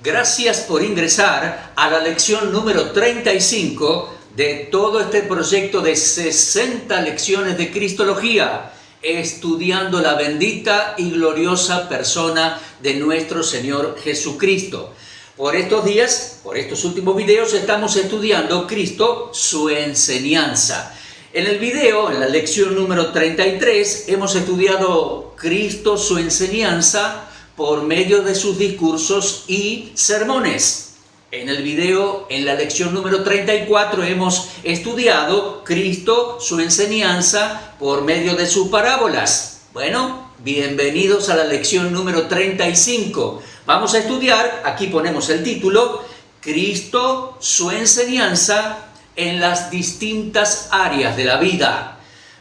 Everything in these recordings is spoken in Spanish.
Gracias por ingresar a la lección número 35 de todo este proyecto de 60 lecciones de Cristología, estudiando la bendita y gloriosa persona de nuestro Señor Jesucristo. Por estos días, por estos últimos videos, estamos estudiando Cristo, su enseñanza. En el video, en la lección número 33, hemos estudiado Cristo, su enseñanza, por medio de sus discursos y sermones. En el video, en la lección número 34, hemos estudiado Cristo, su enseñanza, por medio de sus parábolas. Bueno, bienvenidos a la lección número 35. Vamos a estudiar, aquí ponemos el título, Cristo, su enseñanza en las distintas áreas de la vida.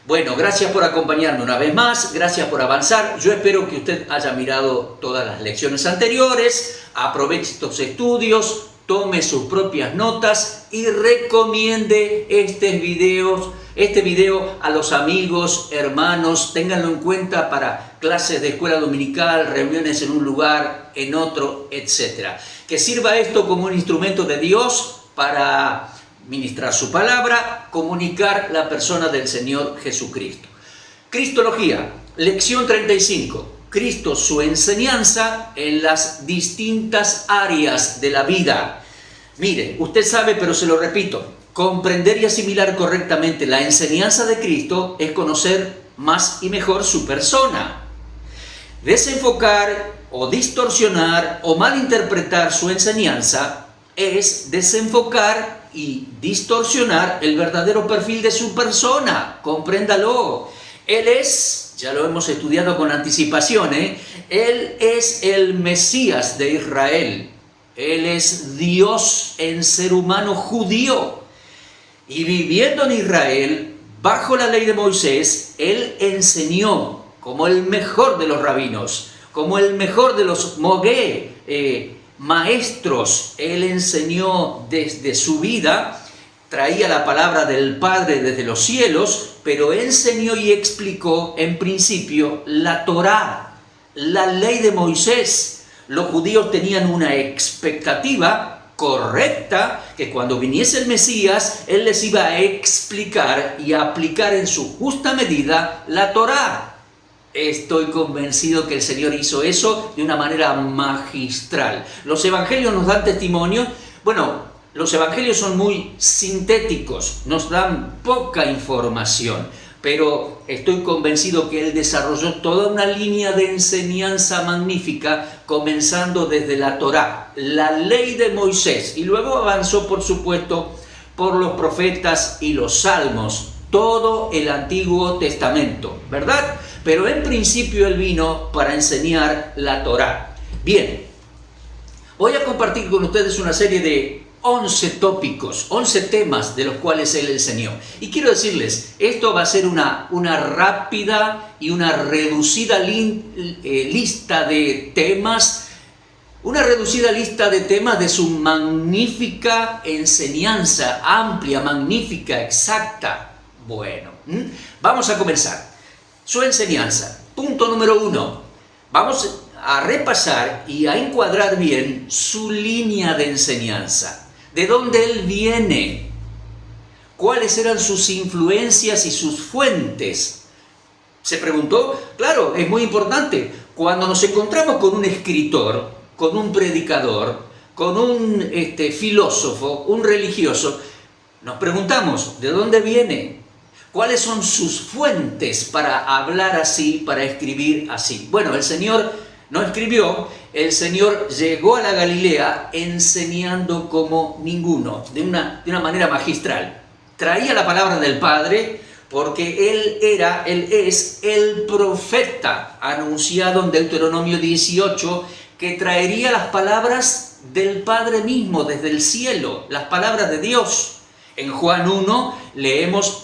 Bueno, gracias por acompañarme una vez más, gracias por avanzar. Yo espero que usted haya mirado todas las lecciones anteriores, aproveche estos estudios, tome sus propias notas y recomiende este video a los amigos, hermanos, ténganlo en cuenta para clases de escuela dominical, reuniones en un lugar, en otro, etc. Que sirva esto como un instrumento de Dios para ministrar su palabra, comunicar la persona del Señor Jesucristo. Cristología, lección 35. Cristo, su enseñanza en las distintas áreas de la vida. Mire, usted sabe, pero se lo repito, comprender y asimilar correctamente la enseñanza de Cristo es conocer más y mejor su persona. Desenfocar o distorsionar o malinterpretar su enseñanza es desenfocar y distorsionar el verdadero perfil de su persona. Compréndalo. Él es, ya lo hemos estudiado con anticipación, Él es el Mesías de Israel. Él es Dios en ser humano judío. Y viviendo en Israel, bajo la ley de Moisés, Él enseñó como el mejor de los rabinos, como el mejor de los mogé, maestros. Él enseñó desde su vida, traía la palabra del Padre desde los cielos, pero enseñó y explicó en principio la Torá, la ley de Moisés. Los judíos tenían una expectativa correcta que cuando viniese el Mesías, Él les iba a explicar y a aplicar en su justa medida la Torá. Estoy convencido que el Señor hizo eso de una manera magistral. Los evangelios nos dan testimonio. Bueno, los evangelios son muy sintéticos, nos dan poca información, pero estoy convencido que Él desarrolló toda una línea de enseñanza magnífica, comenzando desde la Torá, la ley de Moisés, y luego avanzó, por supuesto, por los profetas y los salmos, todo el Antiguo Testamento, ¿verdad? Pero en principio Él vino para enseñar la Torá. Bien, voy a compartir con ustedes una serie de 11 tópicos, 11 temas de los cuales Él enseñó. Y quiero decirles, esto va a ser una rápida y una reducida lista de temas, de su magnífica enseñanza, amplia, magnífica, exacta. Bueno, vamos a comenzar. Su enseñanza. Punto número 1. Vamos a repasar y a encuadrar bien su línea de enseñanza. ¿De dónde Él viene? ¿Cuáles eran sus influencias y sus fuentes? ¿Se preguntó? Claro, es muy importante. Cuando nos encontramos con un escritor, con un predicador, con un filósofo, un religioso, nos preguntamos, ¿de dónde viene? ¿Cuáles son sus fuentes para hablar así, para escribir así? Bueno, el Señor no escribió, el Señor llegó a la Galilea enseñando como ninguno, de una manera magistral. Traía la palabra del Padre porque Él es el profeta anunciado en Deuteronomio 18 que traería las palabras del Padre mismo desde el cielo, las palabras de Dios. En Juan 1 leímos,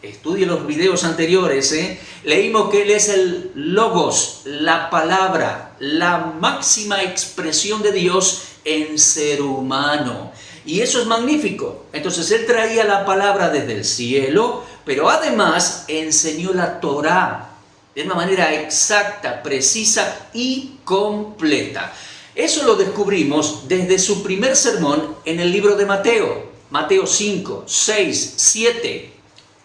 estudie los videos anteriores, leímos que Él es el Logos, la palabra, la máxima expresión de Dios en ser humano. Y eso es magnífico. Entonces Él traía la palabra desde el cielo, pero además enseñó la Torá de una manera exacta, precisa y completa. Eso lo descubrimos desde su primer sermón en el libro de Mateo. Mateo 5, 6, 7.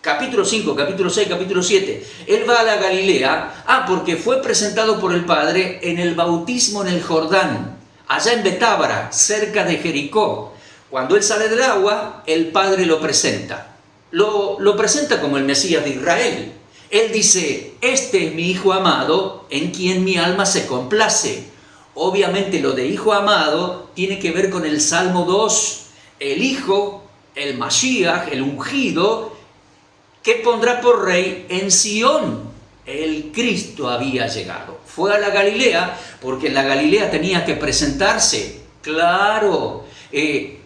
Capítulo 5, capítulo 6, capítulo 7. Él va a la Galilea, porque fue presentado por el Padre en el bautismo en el Jordán, allá en Betábara, cerca de Jericó. Cuando él sale del agua, el Padre lo presenta. Lo presenta como el Mesías de Israel. Él dice, este es mi Hijo amado, en quien mi alma se complace. Obviamente lo de Hijo amado tiene que ver con el Salmo 2. El Hijo, el Mashiach, el ungido, que pondrá por rey en Sión. El Cristo había llegado. Fue a la Galilea, porque en la Galilea tenía que presentarse. Claro,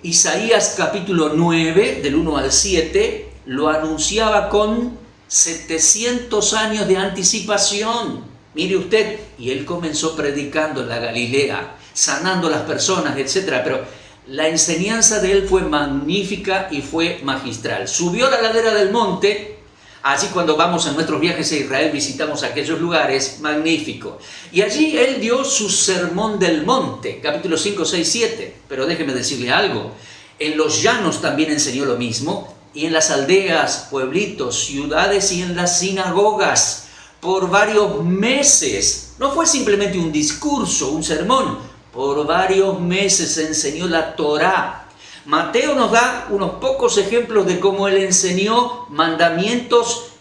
Isaías capítulo 9, del 1 al 7, lo anunciaba con 700 años de anticipación. Mire usted, y él comenzó predicando en la Galilea, sanando a las personas, etc. Pero la enseñanza de él fue magnífica y fue magistral. Subió a la ladera del monte. Así cuando vamos en nuestros viajes a Israel visitamos aquellos lugares, magnífico. Y allí él dio su sermón del monte, capítulo 5, 6, 7. Pero déjeme decirle algo, en los llanos también enseñó lo mismo, y en las aldeas, pueblitos, ciudades y en las sinagogas, por varios meses. No fue simplemente un discurso, un sermón, por varios meses enseñó la Torá. Mateo nos da unos pocos ejemplos de cómo él enseñó mandamientos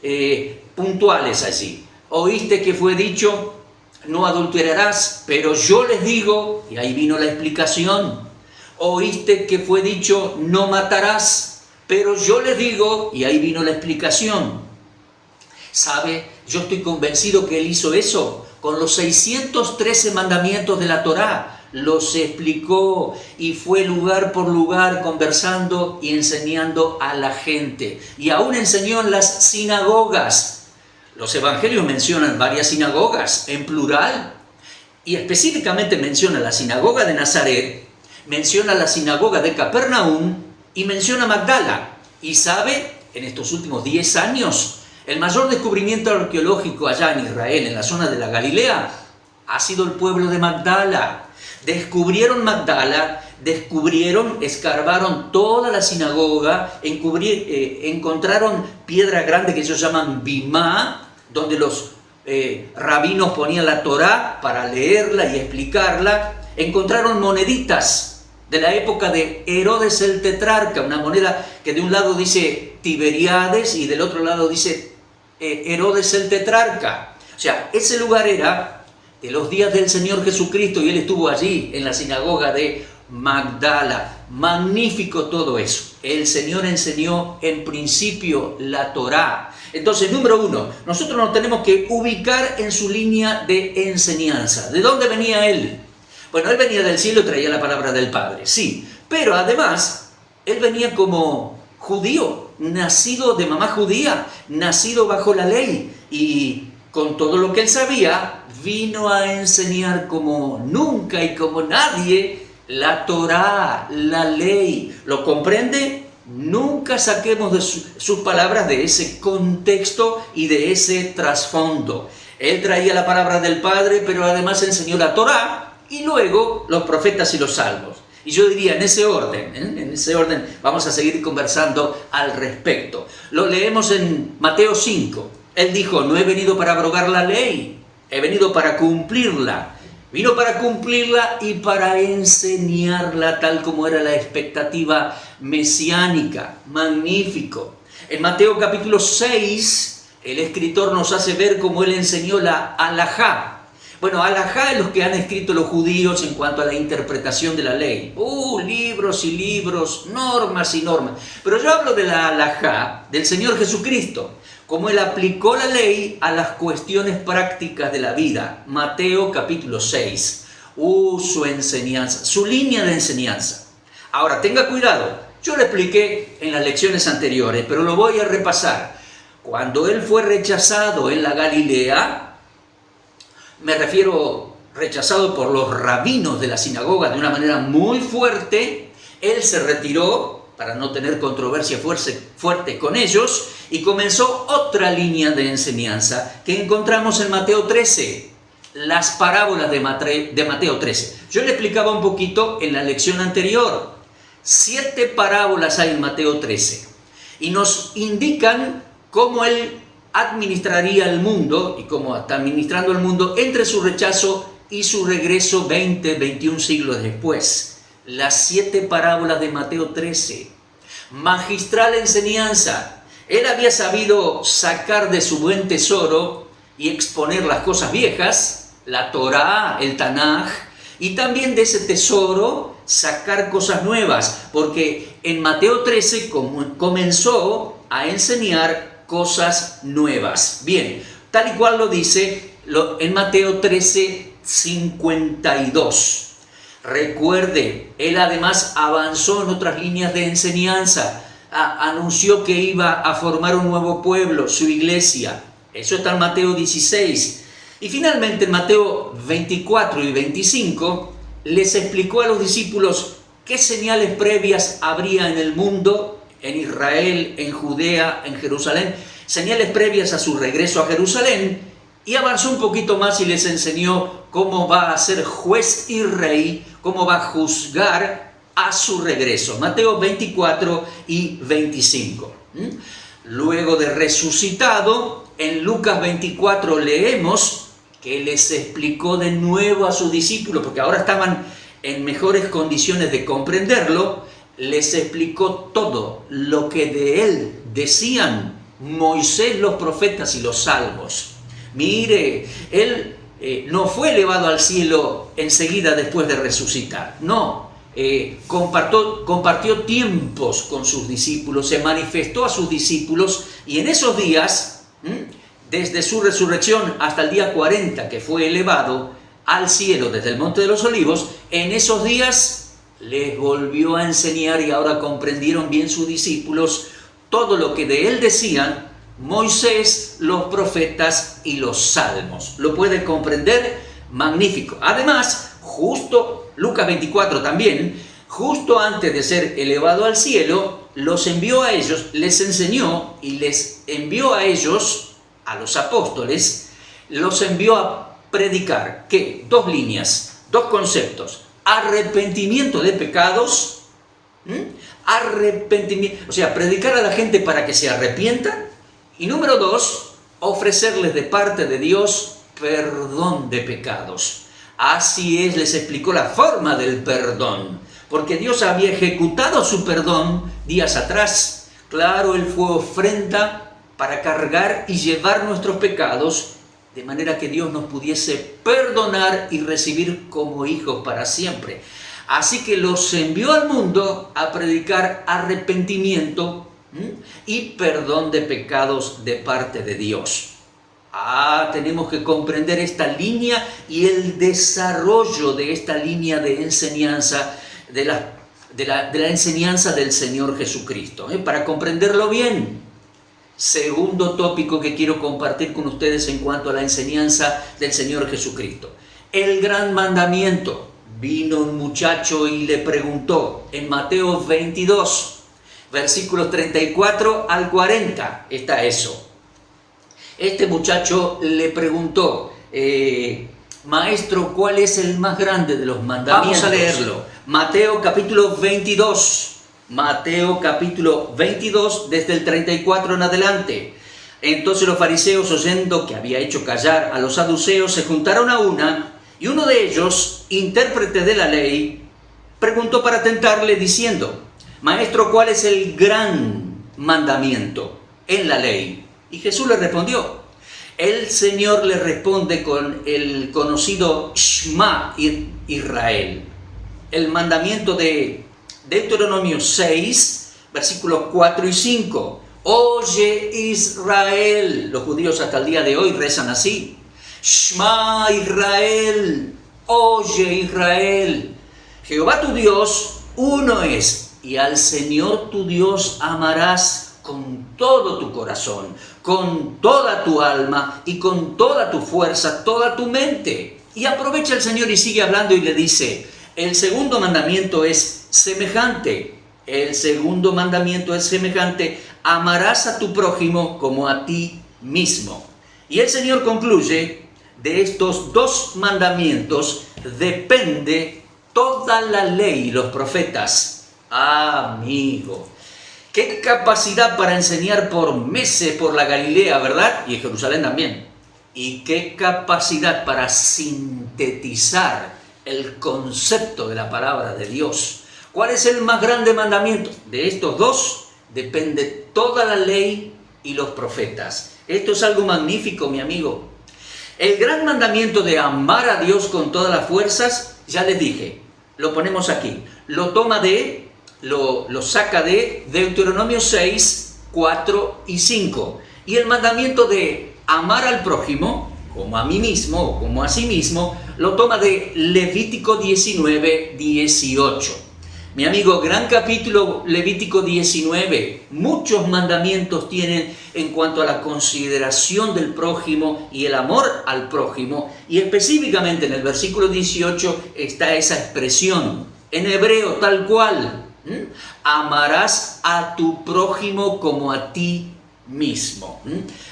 puntuales allí. Oíste que fue dicho, no adulterarás, pero yo les digo, y ahí vino la explicación. Oíste que fue dicho, no matarás, pero yo les digo, y ahí vino la explicación. ¿Sabe? Yo estoy convencido que él hizo eso con los 613 mandamientos de la Torá. Los explicó y fue lugar por lugar conversando y enseñando a la gente. Y aún enseñó en las sinagogas. Los evangelios mencionan varias sinagogas en plural. Y específicamente menciona la sinagoga de Nazaret, menciona la sinagoga de Capernaum y menciona Magdala. Y sabe, en estos últimos 10 años, el mayor descubrimiento arqueológico allá en Israel, en la zona de la Galilea, ha sido el pueblo de Magdala. Descubrieron Magdala, escarbaron toda la sinagoga, encontraron piedra grande que ellos llaman Bimá, donde los rabinos ponían la Torá para leerla y explicarla. Encontraron moneditas de la época de Herodes el tetrarca, una moneda que de un lado dice Tiberíades y del otro lado dice Herodes el tetrarca. O sea, ese lugar era de los días del Señor Jesucristo y él estuvo allí en la sinagoga de Magdala. Magnífico todo eso. El Señor enseñó en principio la Torá. Entonces, número 1, nosotros nos tenemos que ubicar en su línea de enseñanza. ¿De dónde venía él? Bueno, él venía del cielo y traía la palabra del Padre, sí. Pero además, él venía como judío, nacido de mamá judía, nacido bajo la ley. Y con todo lo que él sabía, vino a enseñar como nunca y como nadie la Torá, la ley. ¿Lo comprende? Nunca saquemos de sus palabras de ese contexto y de ese trasfondo. Él traía la palabra del Padre, pero además enseñó la Torá y luego los profetas y los salmos. Y yo diría, en ese orden vamos a seguir conversando al respecto. Lo leemos en Mateo 5. Él dijo, no he venido para abrogar la ley, he venido para cumplirla. Vino para cumplirla y para enseñarla tal como era la expectativa mesiánica. Magnífico. En Mateo capítulo 6, el escritor nos hace ver cómo él enseñó la halajá. Bueno, halajá es lo que han escrito los judíos en cuanto a la interpretación de la ley. Libros y libros, normas y normas. Pero yo hablo de la halajá del Señor Jesucristo, como él aplicó la ley a las cuestiones prácticas de la vida. Mateo capítulo 6. Su enseñanza, su línea de enseñanza. Ahora, tenga cuidado. Yo lo expliqué en las lecciones anteriores, pero lo voy a repasar. Cuando él fue rechazado en la Galilea, me refiero rechazado por los rabinos de la sinagoga de una manera muy fuerte, él se retiró para no tener controversia fuerte con ellos y comenzó otra línea de enseñanza que encontramos en Mateo 13, las parábolas de Mateo 13. Yo le explicaba un poquito en la lección anterior. 7 parábolas hay en Mateo 13 y nos indican cómo él administraría el mundo y cómo está administrando el mundo entre su rechazo y su regreso 21 siglos después. Las 7 parábolas de Mateo 13. Magistral enseñanza. Él había sabido sacar de su buen tesoro y exponer las cosas viejas, la Torá, el Tanaj, y también de ese tesoro sacar cosas nuevas, porque en Mateo 13 comenzó a enseñar cosas nuevas. Bien, tal y cual lo dice en Mateo 13, 52. Recuerde, él además avanzó en otras líneas de enseñanza, anunció que iba a formar un nuevo pueblo, su iglesia. Eso está en Mateo 16. Y finalmente en Mateo 24 y 25 les explicó a los discípulos qué señales previas habría en el mundo, en Israel, en Judea, en Jerusalén, señales previas a su regreso a Jerusalén, y avanzó un poquito más y les enseñó cómo va a ser juez y rey, cómo va a juzgar a su regreso. Mateo 24 y 25. Luego de resucitado, en Lucas 24 leemos que les explicó de nuevo a sus discípulos, porque ahora estaban en mejores condiciones de comprenderlo, les explicó todo lo que de él decían Moisés, los profetas y los salmos. Mire, él no fue elevado al cielo enseguida después de resucitar, no. Compartió tiempos con sus discípulos, se manifestó a sus discípulos, y en esos días, desde su resurrección hasta el día 40, que fue elevado al cielo desde el Monte de los Olivos, en esos días les volvió a enseñar, y ahora comprendieron bien sus discípulos todo lo que de él decían Moisés, los profetas y los salmos. ¿Lo puede comprender? Magnífico. Además, justo Lucas 24 también, justo antes de ser elevado al cielo, los envió a ellos, les enseñó y les envió a ellos, a los apóstoles, los envió a predicar, ¿qué? 2 líneas, 2 conceptos: arrepentimiento de pecados, arrepentimiento, o sea, predicar a la gente para que se arrepientan, y número 2, ofrecerles de parte de Dios perdón de pecados. Así es, les explicó la forma del perdón, porque Dios había ejecutado su perdón días atrás. Claro, Él fue ofrenda para cargar y llevar nuestros pecados, de manera que Dios nos pudiese perdonar y recibir como hijos para siempre. Así que los envió al mundo a predicar arrepentimiento y perdón de pecados de parte de Dios. Tenemos que comprender esta línea y el desarrollo de esta línea de enseñanza, de la enseñanza del Señor Jesucristo, para comprenderlo bien. Segundo tópico que quiero compartir con ustedes en cuanto a la enseñanza del Señor Jesucristo. El gran mandamiento. Vino un muchacho y le preguntó en Mateo 22, versículos 34 al 40, está eso. Este muchacho le preguntó, maestro, ¿cuál es el más grande de los mandamientos? Vamos a leerlo. Mateo capítulo 22. Mateo capítulo 22, desde el 34 en adelante. Entonces los fariseos, oyendo que había hecho callar a los saduceos, se juntaron a una, y uno de ellos, intérprete de la ley, preguntó para tentarle diciendo, maestro, ¿cuál es el gran mandamiento en la ley? Y Jesús le respondió. El Señor le responde con el conocido Shema Israel, el mandamiento de Deuteronomio 6, versículos 4 y 5. Oye Israel, los judíos hasta el día de hoy rezan así. Shema Israel, oye Israel, Jehová tu Dios uno es, y al Señor tu Dios amarás con todo tu corazón, con toda tu alma y con toda tu fuerza, toda tu mente. Y aprovecha el Señor y sigue hablando y le dice, el segundo mandamiento es semejante. El segundo mandamiento es semejante, amarás a tu prójimo como a ti mismo. Y el Señor concluye, de estos 2 mandamientos depende toda la ley y los profetas. Amigo, qué capacidad para enseñar por meses por la Galilea, ¿verdad? Y en Jerusalén también. Y qué capacidad para sintetizar el concepto de la palabra de Dios. ¿Cuál es el más grande mandamiento? De estos dos depende toda la ley y los profetas. Esto es algo magnífico, mi amigo. El gran mandamiento de amar a Dios con todas las fuerzas, ya les dije, lo ponemos aquí. Lo saca de Deuteronomio 6, 4 y 5. Y el mandamiento de amar al prójimo, como a mí mismo o como a sí mismo, lo toma de Levítico 19, 18. Mi amigo, gran capítulo Levítico 19, muchos mandamientos tienen en cuanto a la consideración del prójimo y el amor al prójimo, y específicamente en el versículo 18 está esa expresión, en hebreo tal cual, amarás a tu prójimo como a ti mismo.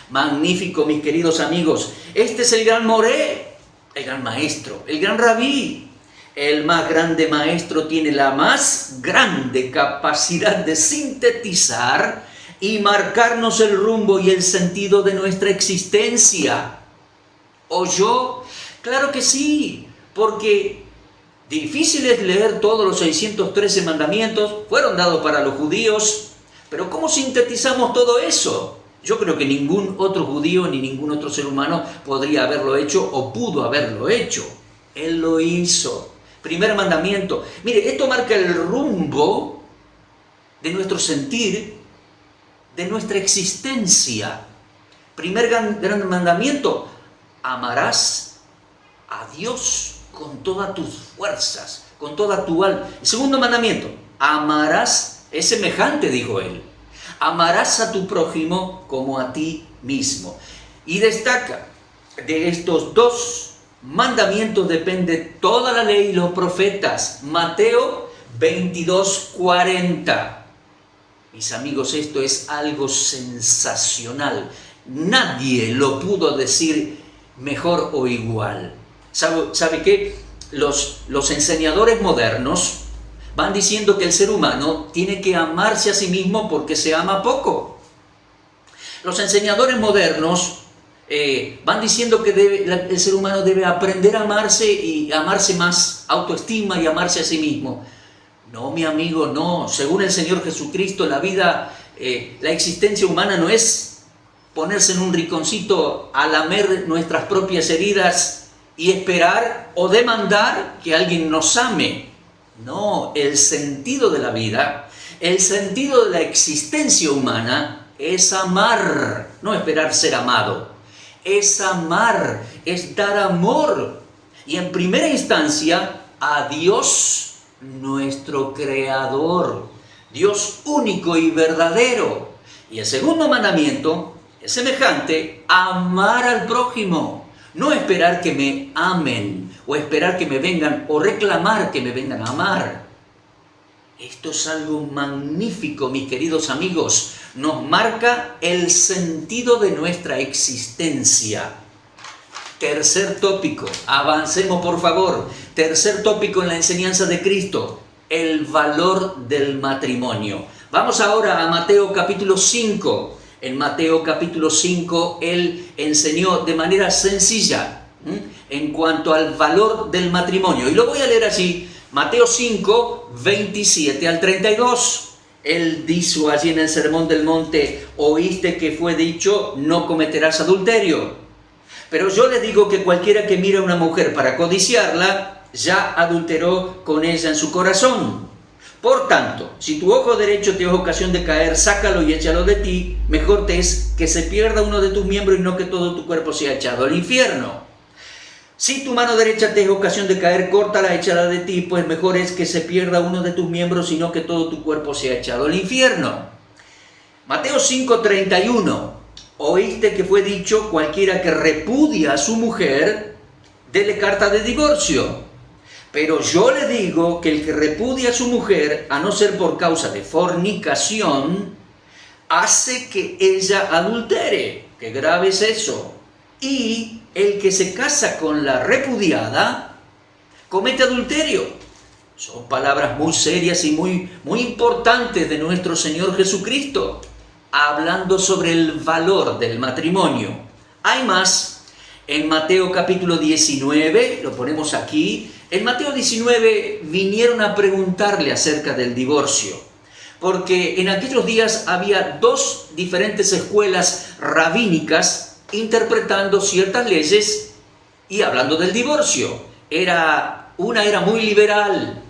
Magnífico, mis queridos amigos. Este es el gran Moré, el gran maestro, el gran rabí. El más grande maestro tiene la más grande capacidad de sintetizar y marcarnos el rumbo y el sentido de nuestra existencia. ¿Oyó? Claro que sí, porque difícil es leer todos los 613 mandamientos, fueron dados para los judíos, pero ¿cómo sintetizamos todo eso? Yo creo que ningún otro judío ni ningún otro ser humano podría haberlo hecho o pudo haberlo hecho. Él lo hizo. Primer mandamiento. Mire, esto marca el rumbo de nuestro sentir, de nuestra existencia. Primer gran mandamiento, amarás a Dios con todas tus fuerzas, con toda tu alma. El segundo mandamiento, amarás, es semejante, dijo él, amarás a tu prójimo como a ti mismo. Y destaca, de estos dos mandamientos depende toda la ley y los profetas. Mateo 22:40. Mis amigos, esto es algo sensacional. Nadie lo pudo decir mejor o igual. ¿Sabe qué? Los enseñadores modernos van diciendo que el ser humano tiene que amarse a sí mismo porque se ama poco. Los enseñadores modernos van diciendo que el ser humano debe aprender a amarse y amarse más, autoestima y amarse a sí mismo. No, mi amigo, no. Según el Señor Jesucristo, la vida, la existencia humana no es ponerse en un rinconcito a lamer nuestras propias heridas y esperar o demandar que alguien nos ame. No, el sentido de la vida, el sentido de la existencia humana es amar, no esperar ser amado. Es amar, es dar amor. Y en primera instancia, a Dios, nuestro Creador. Dios único y verdadero. Y el segundo mandamiento es semejante, amar al prójimo. No esperar que me amen, o esperar que me vengan, o reclamar que me vengan a amar. Esto es algo magnífico, mis queridos amigos. Nos marca el sentido de nuestra existencia. Tercer tópico, avancemos por favor. Tercer tópico en la enseñanza de Cristo, el valor del matrimonio. Vamos ahora a Mateo capítulo 5. En Mateo capítulo 5, Él enseñó de manera sencilla en cuanto al valor del matrimonio. Y lo voy a leer así, Mateo 5, 27 al 32. Él dijo allí en el Sermón del Monte, oíste que fue dicho, no cometerás adulterio. Pero yo les digo que cualquiera que mira a una mujer para codiciarla, ya adulteró con ella en su corazón. Por tanto, si tu ojo derecho te es ocasión de caer, sácalo y échalo de ti. Mejor te es que se pierda uno de tus miembros y no que todo tu cuerpo sea echado al infierno. Si tu mano derecha te es ocasión de caer, córtala, échala de ti, pues mejor es que se pierda uno de tus miembros y no que todo tu cuerpo sea echado al infierno. Mateo 5:31. Oíste que fue dicho, cualquiera que repudia a su mujer, dele carta de divorcio. Pero yo le digo que el que repudia a su mujer, a no ser por causa de fornicación, hace que ella adultere. Qué grave es eso. Y el que se casa con la repudiada, comete adulterio. Son palabras muy serias y muy importantes de nuestro Señor Jesucristo, hablando sobre el valor del matrimonio. Hay más. En Mateo capítulo 19, lo ponemos aquí, en Mateo 19 vinieron a preguntarle acerca del divorcio, porque en aquellos días había dos diferentes escuelas rabínicas interpretando ciertas leyes y hablando del divorcio. Una era muy liberal.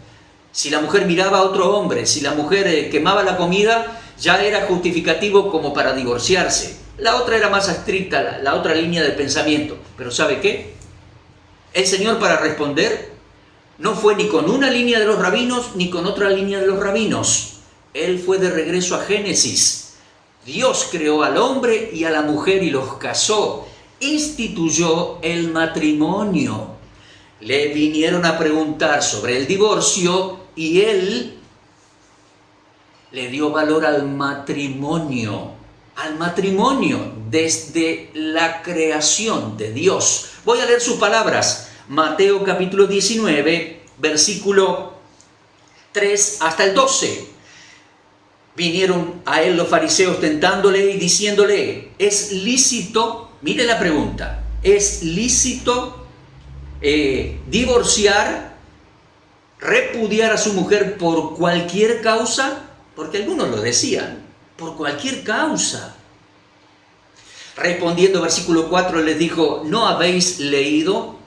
Si la mujer miraba a otro hombre, si la mujer quemaba la comida, ya era justificativo como para divorciarse. La otra era más estricta, la otra línea de pensamiento. Pero ¿sabe qué? El Señor, para responder, no fue ni con una línea de los rabinos ni con otra línea de los rabinos. Él fue de regreso a Génesis. Dios creó al hombre y a la mujer y los casó. Instituyó el matrimonio. Le vinieron a preguntar sobre el divorcio y él le dio valor al matrimonio desde la creación de Dios. Voy a leer sus palabras. Mateo capítulo 19, versículo 3 hasta el 12. Vinieron a él los fariseos tentándole y diciéndole, ¿es lícito? Mire la pregunta, ¿es lícito divorciar, repudiar a su mujer por cualquier causa? Porque algunos lo decían, por cualquier causa. Respondiendo, versículo 4, les dijo, ¿no habéis leído?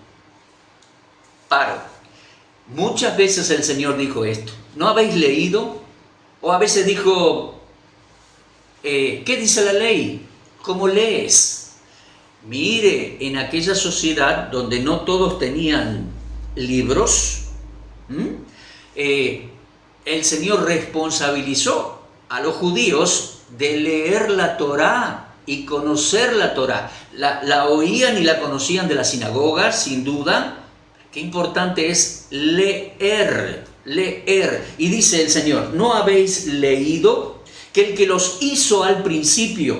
Paro. Muchas veces el Señor dijo esto, ¿no habéis leído? O a veces dijo, ¿qué dice la ley? ¿Cómo lees? Mire, en aquella sociedad donde no todos tenían libros, el Señor responsabilizó a los judíos de leer la Torá y conocer la Torá. La oían y la conocían de la sinagoga, sin duda. Qué importante es leer. Y dice el Señor, ¿no habéis leído que el que los hizo al principio,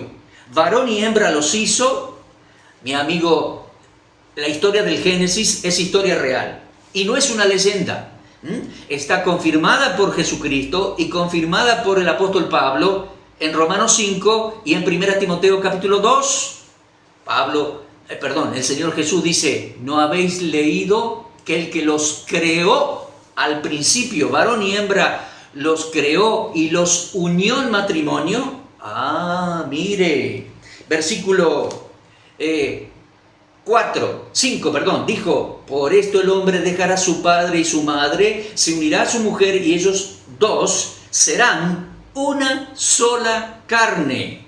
varón y hembra los hizo? Mi amigo, la historia del Génesis es historia real y no es una leyenda. Está confirmada por Jesucristo y confirmada por el apóstol Pablo en Romanos 5 y en 1 Timoteo capítulo 2. El Señor Jesús dice, ¿no habéis leído que el que los creó al principio, varón y hembra, los creó y los unió en matrimonio? Mire, versículo 5, dijo, por esto el hombre dejará a su padre y su madre, se unirá a su mujer y ellos dos serán una sola carne.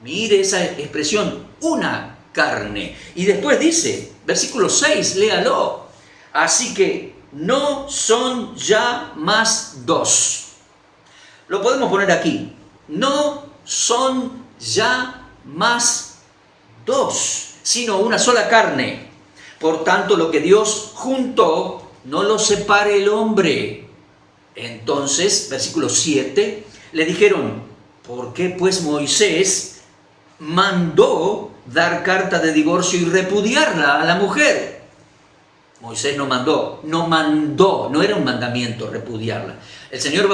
Mire esa expresión, una carne. Y después dice, versículo 6, léalo, así que no son ya más dos. Lo podemos poner aquí, no son ya más dos, sino una sola carne. Por tanto, lo que Dios juntó, no lo separe el hombre. Entonces, versículo 7, le dijeron, ¿por qué pues Moisés mandó dar carta de divorcio y repudiarla a la mujer? Moisés no mandó, no era un mandamiento repudiarla. El Señor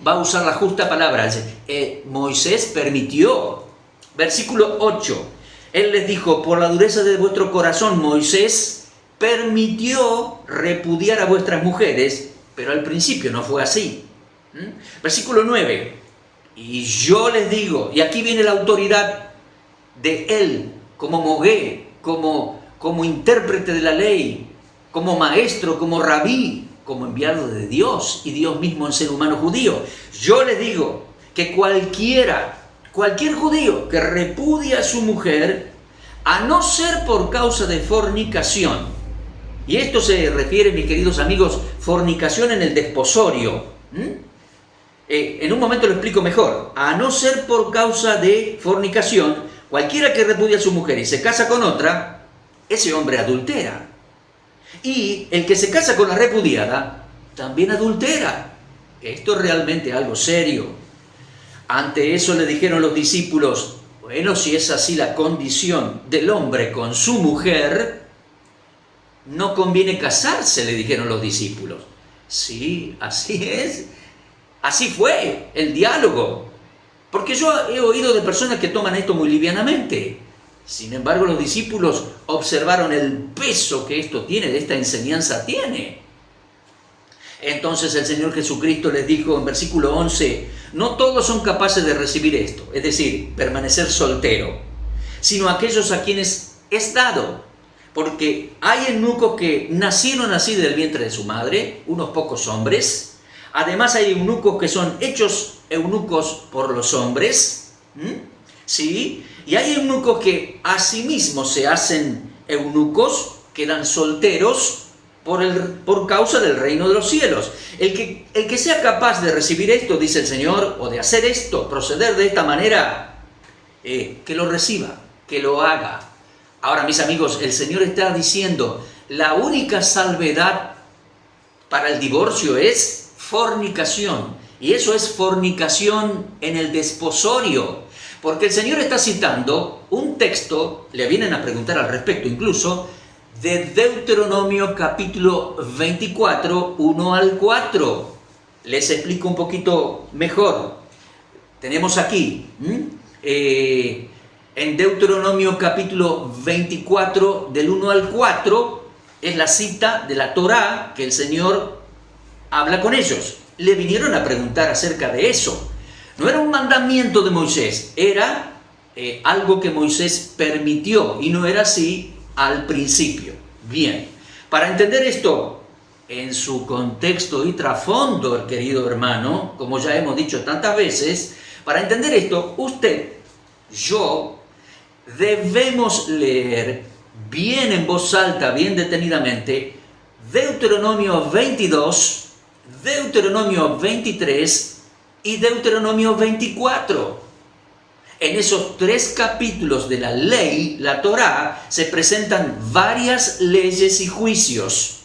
va a usar la justa palabra. Moisés permitió. Versículo 8. Él les dijo, por la dureza de vuestro corazón, Moisés permitió repudiar a vuestras mujeres, pero al principio no fue así. Versículo 9, y yo les digo, y aquí viene la autoridad de él, como mogué, como intérprete de la ley, como maestro, como rabí, como enviado de Dios, y Dios mismo en ser humano judío. Yo les digo que cualquier judío que repudia a su mujer, a no ser por causa de fornicación, y esto se refiere, mis queridos amigos, fornicación en el desposorio. En un momento lo explico mejor. A no ser por causa de fornicación, cualquiera que repudia a su mujer y se casa con otra, ese hombre adultera. Y el que se casa con la repudiada, también adultera. Esto es realmente algo serio. Ante eso le dijeron los discípulos, bueno, si es así la condición del hombre con su mujer, no conviene casarse, le dijeron los discípulos. Sí, así es. Así fue el diálogo. Porque yo he oído de personas que toman esto muy livianamente. Sin embargo, los discípulos observaron el peso que esto tiene, de esta enseñanza tiene. Entonces el Señor Jesucristo les dijo en versículo 11, no todos son capaces de recibir esto, es decir, permanecer soltero, sino aquellos a quienes es dado. Porque hay eunucos que nacieron así del vientre de su madre, unos pocos hombres. Además hay eunucos que son hechos eunucos por los hombres, ¿sí? Y hay eunucos que asimismo se hacen eunucos, quedan solteros por causa del reino de los cielos. El que sea capaz de recibir esto, dice el Señor, o de hacer esto, proceder de esta manera, que lo reciba, que lo haga. Ahora, mis amigos, el Señor está diciendo, la única salvedad para el divorcio es fornicación. Y eso es fornicación en el desposorio. Porque el Señor está citando un texto, le vienen a preguntar al respecto incluso, de Deuteronomio capítulo 24, 1 al 4. Les explico un poquito mejor. Tenemos aquí, en Deuteronomio capítulo 24, del 1 al 4, es la cita de la Torá que el Señor habla con ellos. Le vinieron a preguntar acerca de eso. No era un mandamiento de Moisés, era algo que Moisés permitió y no era así al principio. Bien, para entender esto en su contexto y trasfondo, querido hermano, como ya hemos dicho tantas veces, para entender esto, usted, yo, debemos leer bien en voz alta, bien detenidamente, Deuteronomio 22, Deuteronomio 23 y Deuteronomio 24. En esos 3 capítulos de la ley, la Torá, se presentan varias leyes y juicios.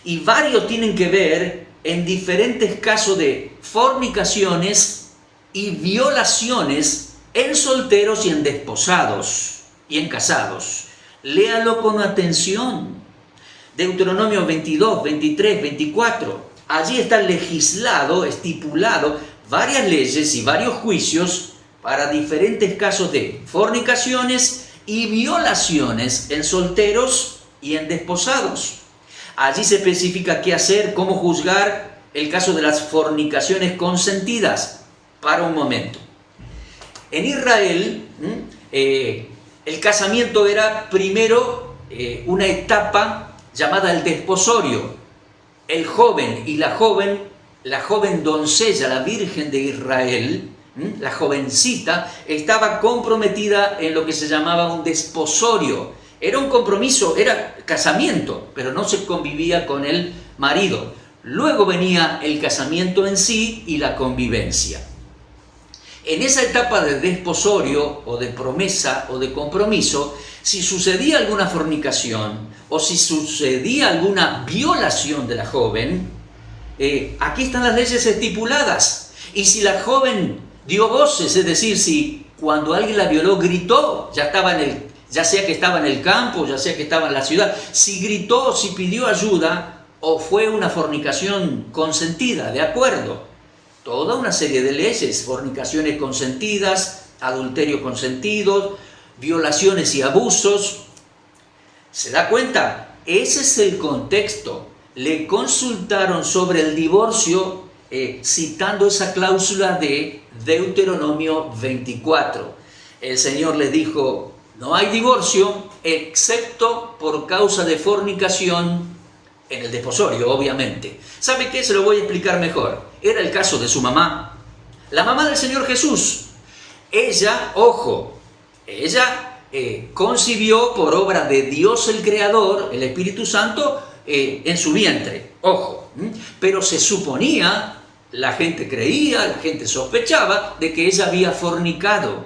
Y varios tienen que ver en diferentes casos de fornicaciones y violaciones en solteros y en desposados y en casados. Léalo con atención. Deuteronomio 22, 23, 24. Allí está legislado, estipulado, varias leyes y varios juicios para diferentes casos de fornicaciones y violaciones en solteros y en desposados. Allí se especifica qué hacer, cómo juzgar el caso de las fornicaciones consentidas. Para un momento. En Israel, el casamiento era primero una etapa llamada el desposorio. El joven y la joven doncella, la Virgen de Israel, la jovencita, estaba comprometida en lo que se llamaba un desposorio. Era un compromiso, era casamiento, pero no se convivía con el marido. Luego venía el casamiento en sí y la convivencia. En esa etapa de desposorio o de promesa o de compromiso, si sucedía alguna fornicación o si sucedía alguna violación de la joven, aquí están las leyes estipuladas. Y si la joven dio voces, es decir, si cuando alguien la violó gritó, ya sea que estaba en el campo, ya sea que estaba en la ciudad, si gritó, si pidió ayuda, o fue una fornicación consentida, de acuerdo. Toda una serie de leyes, fornicaciones consentidas, adulterio consentido, violaciones y abusos. ¿Se da cuenta? Ese es el contexto. Le consultaron sobre el divorcio citando esa cláusula de Deuteronomio 24. El Señor les dijo, no hay divorcio excepto por causa de fornicación en el desposorio, obviamente. ¿Sabe qué? Se lo voy a explicar mejor. Era el caso de su mamá, la mamá del Señor Jesús. Ella, ojo, concibió por obra de Dios el Creador, el Espíritu Santo, en su vientre, ojo. Pero se suponía, la gente creía, la gente sospechaba de que ella había fornicado.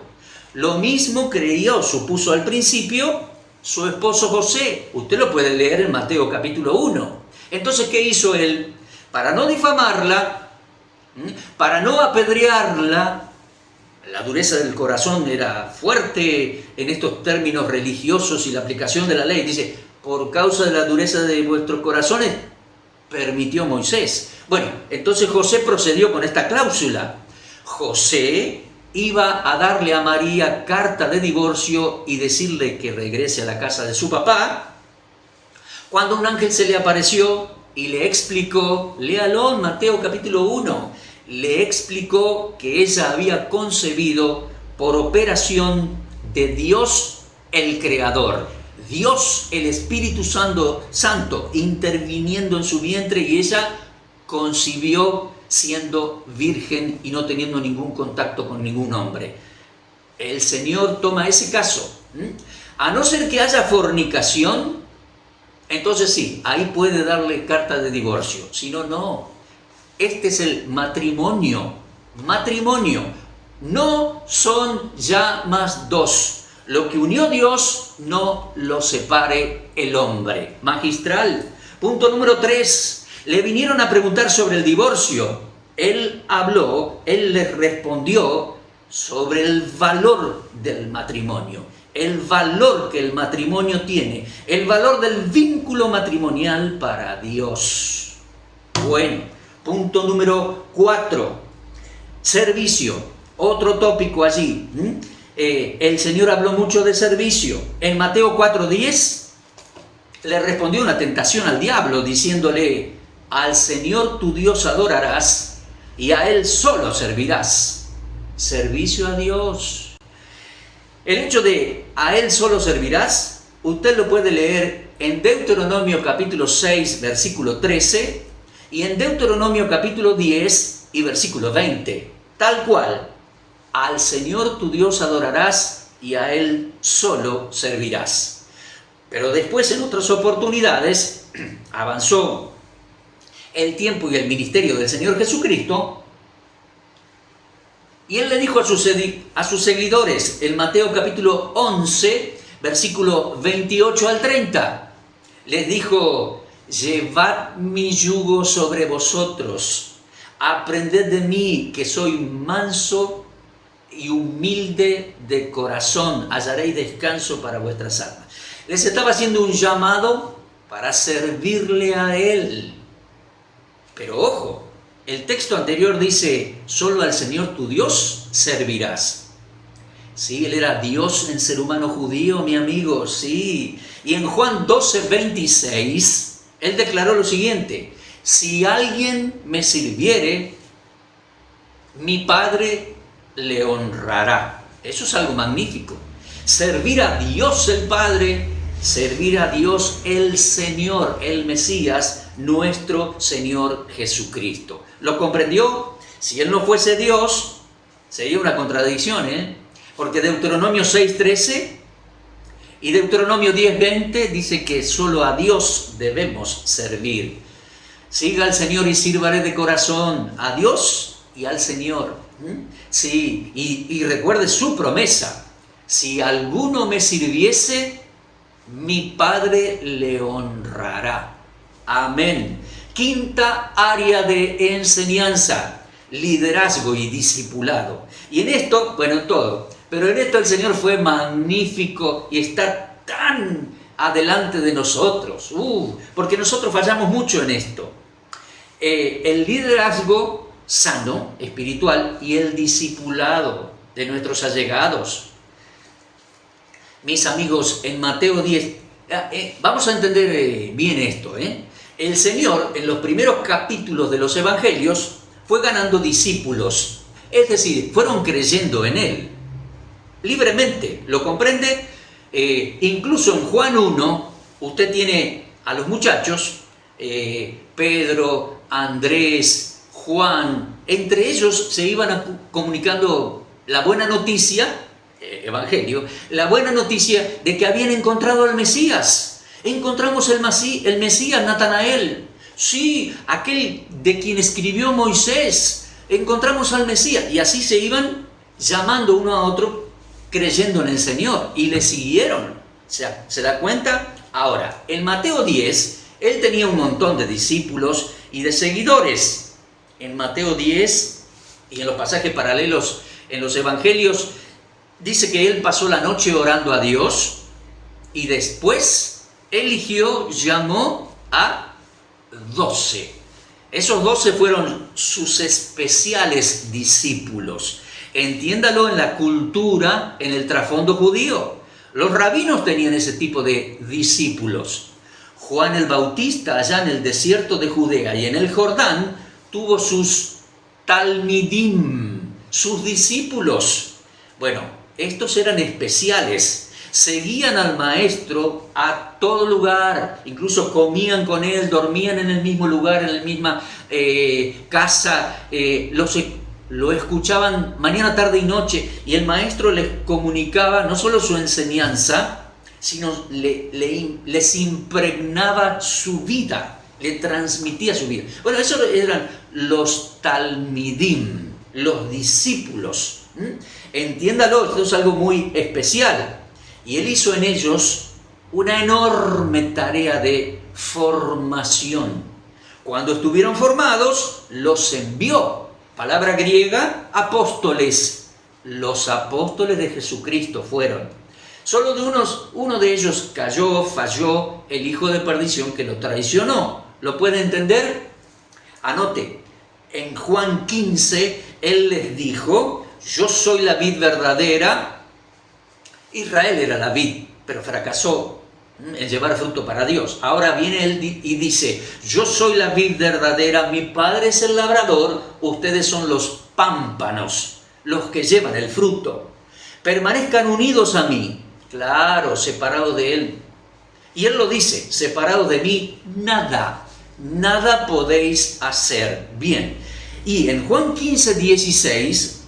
Lo mismo creía o supuso al principio su esposo José. Usted lo puede leer en Mateo capítulo 1. Entonces, ¿qué hizo él? Para no difamarla, para no apedrearla, la dureza del corazón era fuerte en estos términos religiosos y la aplicación de la ley. Dice, por causa de la dureza de vuestros corazones, permitió Moisés. Bueno, entonces José procedió con esta cláusula. José iba a darle a María carta de divorcio y decirle que regrese a la casa de su papá, cuando un ángel se le apareció y le explicó, léalo en Mateo capítulo 1, le explicó que ella había concebido por operación de Dios el Creador, Dios el Espíritu Santo interviniendo en su vientre, y ella concibió siendo virgen y no teniendo ningún contacto con ningún hombre. El Señor toma ese caso. A no ser que haya fornicación, entonces sí, ahí puede darle carta de divorcio. Si no, no. Este es el matrimonio. Matrimonio. No son ya más dos. Lo que unió Dios no lo separe el hombre. Magistral. Punto número 3. Le vinieron a preguntar sobre el divorcio. Él les respondió sobre el valor del matrimonio, el valor que el matrimonio tiene, el valor del vínculo matrimonial para Dios. Bueno, punto número 4, servicio, otro tópico allí. El Señor habló mucho de servicio. En Mateo 4:10 le respondió una tentación al diablo diciéndole: al Señor tu Dios adorarás y a Él solo servirás. Servicio a Dios. El hecho de a Él solo servirás, usted lo puede leer en Deuteronomio capítulo 6, versículo 13, y en Deuteronomio capítulo 10 y versículo 20. Tal cual, al Señor tu Dios adorarás y a Él solo servirás. Pero después, en otras oportunidades, avanzó el tiempo y el ministerio del Señor Jesucristo, y Él le dijo a sus seguidores, en Mateo capítulo 11, versículo 28 al 30, les dijo: llevad mi yugo sobre vosotros, aprended de mí, que soy manso y humilde de corazón, hallaréis descanso para vuestras almas. Les estaba haciendo un llamado para servirle a Él. Pero ojo, el texto anterior dice: solo al Señor tu Dios servirás. Sí, Él era Dios en ser humano judío, mi amigo, sí. Y en Juan 12:26, Él declaró lo siguiente: si alguien me sirviere, mi Padre le honrará. Eso es algo magnífico. Servir a Dios el Padre, servir a Dios el Señor, el Mesías, nuestro Señor Jesucristo. ¿Lo comprendió? Si Él no fuese Dios, sería una contradicción, porque Deuteronomio 6:13 y Deuteronomio 10:20 dice que solo a Dios debemos servir. Siga al Señor y sírvale de corazón, a Dios y al Señor. Sí, y recuerde su promesa: si alguno me sirviese, mi Padre le honrará. Amén. Quinta área de enseñanza: liderazgo y discipulado. Y en esto, bueno, en todo, pero en esto el Señor fue magnífico y está tan adelante de nosotros, porque nosotros fallamos mucho en esto. El liderazgo sano, espiritual, y el discipulado de nuestros allegados. Mis amigos, en Mateo 10, vamos a entender bien esto. El Señor, en los primeros capítulos de los evangelios, fue ganando discípulos. Es decir, fueron creyendo en Él libremente. ¿Lo comprende? Incluso en Juan 1, usted tiene a los muchachos, Pedro, Andrés, Juan. Entre ellos se iban comunicando la buena noticia, evangelio, la buena noticia de que habían encontrado al Mesías. Encontramos el Mesías, Natanael. Sí, aquel de quien escribió Moisés. Encontramos al Mesías. Y así se iban llamando uno a otro, creyendo en el Señor. Y le siguieron. ¿Se da cuenta? Ahora, en Mateo 10, Él tenía un montón de discípulos y de seguidores. En Mateo 10 y en los pasajes paralelos en los evangelios, dice que Él pasó la noche orando a Dios y después eligió, llamó a 12. Esos 12 fueron sus especiales discípulos. Entiéndalo en la cultura, en el trasfondo judío. Los rabinos tenían ese tipo de discípulos. Juan el Bautista, allá en el desierto de Judea y en el Jordán, tuvo sus talmidim, sus discípulos. Bueno, estos eran especiales. Seguían al maestro a todo lugar, incluso comían con él, dormían en el mismo lugar, en la misma casa, lo escuchaban mañana, tarde y noche, y el maestro les comunicaba no solo su enseñanza, sino les impregnaba su vida, le transmitía su vida. Bueno, esos eran los talmidim, los discípulos. Entiéndalo, esto es algo muy especial. Y él hizo en ellos una enorme tarea de formación. Cuando estuvieron formados, los envió. Palabra griega, apóstoles. Los apóstoles de Jesucristo fueron. Solo uno de ellos cayó, falló, el hijo de perdición que lo traicionó. ¿Lo puede entender? Anote, en Juan 15, él les dijo, yo soy la vid verdadera. Israel era la vid, pero fracasó en llevar fruto para Dios. Ahora viene él y dice, yo soy la vid verdadera, mi padre es el labrador, ustedes son los pámpanos, los que llevan el fruto. Permanezcan unidos a mí, claro, separados de él. Y él lo dice, separados de mí, nada podéis hacer. Bien, y en Juan 15, 16,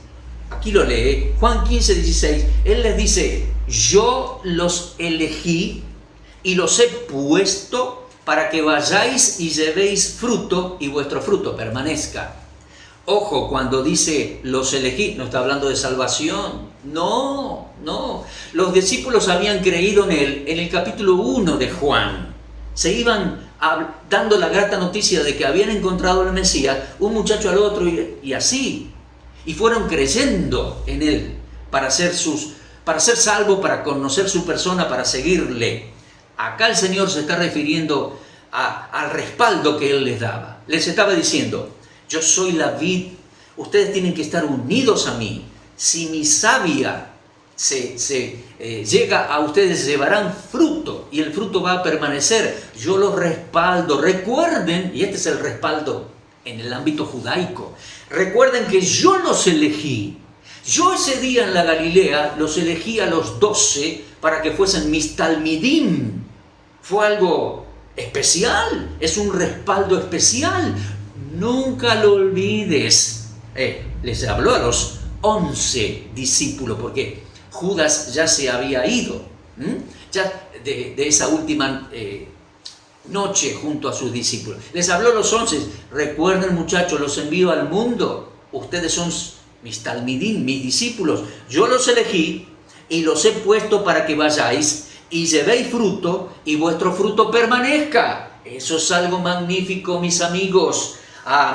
aquí lo lee, Juan 15, 16, él les dice, yo los elegí y los he puesto para que vayáis y llevéis fruto y vuestro fruto permanezca. Ojo, cuando dice los elegí, no está hablando de salvación. No. Los discípulos habían creído en él en el capítulo 1 de Juan. Se iban dando la grata noticia de que habían encontrado al Mesías, un muchacho al otro y así. Y fueron creyendo en él para ser salvo, para conocer su persona, para seguirle. Acá el Señor se está refiriendo al respaldo que Él les daba. Les estaba diciendo, yo soy la vid, ustedes tienen que estar unidos a mí. Si mi savia llega a ustedes, llevarán fruto y el fruto va a permanecer. Yo los respaldo. Recuerden, y este es el respaldo en el ámbito judaico, recuerden que yo los elegí. Yo ese día en la Galilea los elegí a los 12 para que fuesen mis talmidim. Fue algo especial, es un respaldo especial. Nunca lo olvides. Les habló a los 11 discípulos, porque Judas ya se había ido. Ya de esa última noche junto a sus discípulos. Les habló a los 11. Recuerden, muchachos, los envío al mundo. Ustedes son mis talmidim, mis discípulos, yo los elegí y los he puesto para que vayáis y llevéis fruto y vuestro fruto permanezca. Eso es algo magnífico, mis amigos.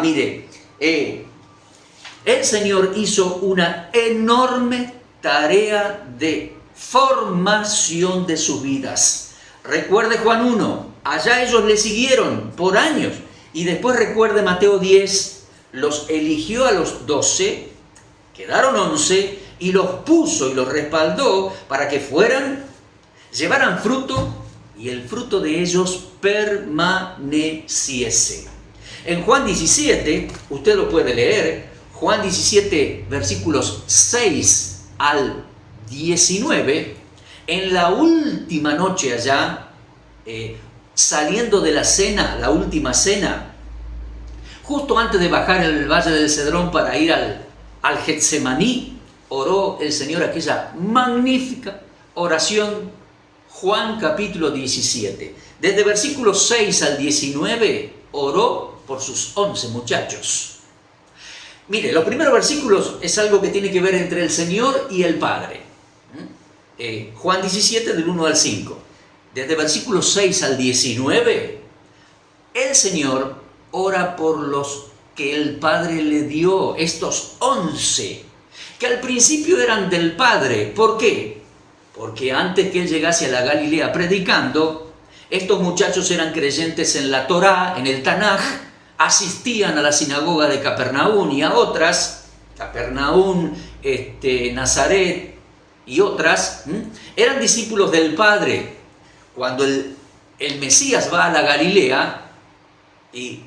Mire, el Señor hizo una enorme tarea de formación de sus vidas. Recuerde Juan 1, allá ellos le siguieron por años. Y después recuerde Mateo 10, los eligió a los 12, quedaron 11 y los puso y los respaldó para que llevaran fruto y el fruto de ellos permaneciese. En Juan 17, usted lo puede leer, Juan 17, versículos 6 al 19, en la última noche allá, saliendo de la cena, la última cena, justo antes de bajar el valle del Cedrón para ir al Getsemaní, oró el Señor aquella magnífica oración. Juan capítulo 17, desde versículos 6 al 19, oró por sus 11 muchachos. Mire, los primeros versículos es algo que tiene que ver entre el Señor y el Padre. Juan 17, del 1 al 5. Desde versículos 6 al 19, el Señor ora por los que el Padre le dio, estos 11, que al principio eran del Padre. ¿Por qué? Porque antes que Él llegase a la Galilea predicando, Estos muchachos eran creyentes en la Torá, en el Tanaj, asistían a la sinagoga de Capernaum y a otras, Capernaum, Nazaret y otras, eran discípulos del Padre. Cuando el Mesías va a la Galilea, y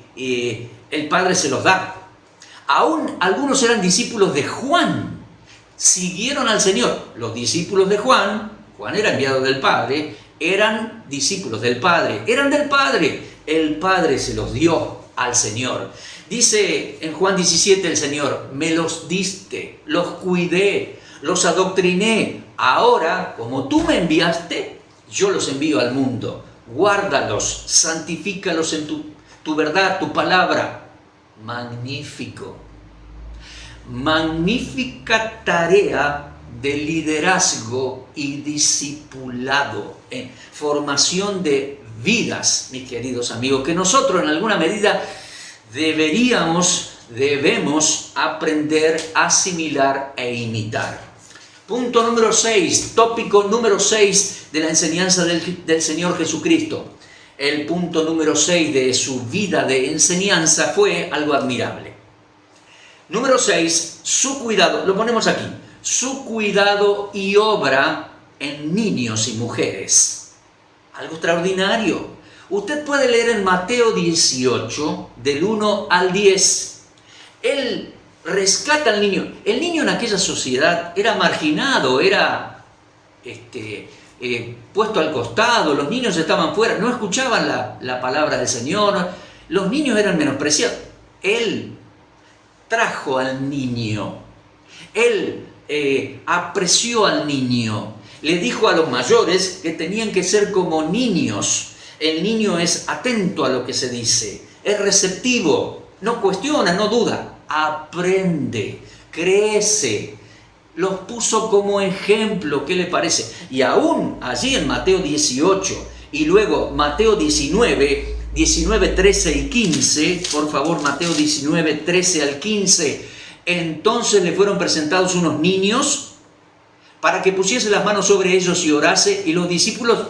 el Padre se los da. Aún algunos eran discípulos de Juan, siguieron al Señor. Los discípulos de Juan era enviado del Padre, eran discípulos del Padre, eran del Padre. El Padre se los dio al Señor. Dice en Juan 17 el Señor: me los diste, los cuidé, los adoctriné. Ahora, como tú me enviaste, yo los envío al mundo. Guárdalos, santifícalos en tu verdad, tu palabra. Magnífico. Magnífica tarea de liderazgo y discipulado, formación de vidas, mis queridos amigos, que nosotros en alguna medida debemos aprender, asimilar e imitar. Punto número 6, tópico número 6 de la enseñanza del Señor Jesucristo. El punto número 6 de su vida de enseñanza fue algo admirable. Número 6, su cuidado, lo ponemos aquí, su cuidado y obra en niños y mujeres. Algo extraordinario. Usted puede leer en Mateo 18, del 1 al 10. Él rescata al niño. El niño en aquella sociedad era marginado, era puesto al costado, los niños estaban fuera, no escuchaban la palabra del Señor, los niños eran menospreciados. Él trajo al niño, él apreció al niño, le dijo a los mayores que tenían que ser como niños. El niño es atento a lo que se dice, es receptivo, no cuestiona, no duda, aprende, crece. Los puso como ejemplo, ¿qué le parece? Y aún allí en Mateo 18 y luego Mateo 19, 13 y 15, por favor, Mateo 19, 13 al 15, entonces le fueron presentados unos niños para que pusiese las manos sobre ellos y orase, y los discípulos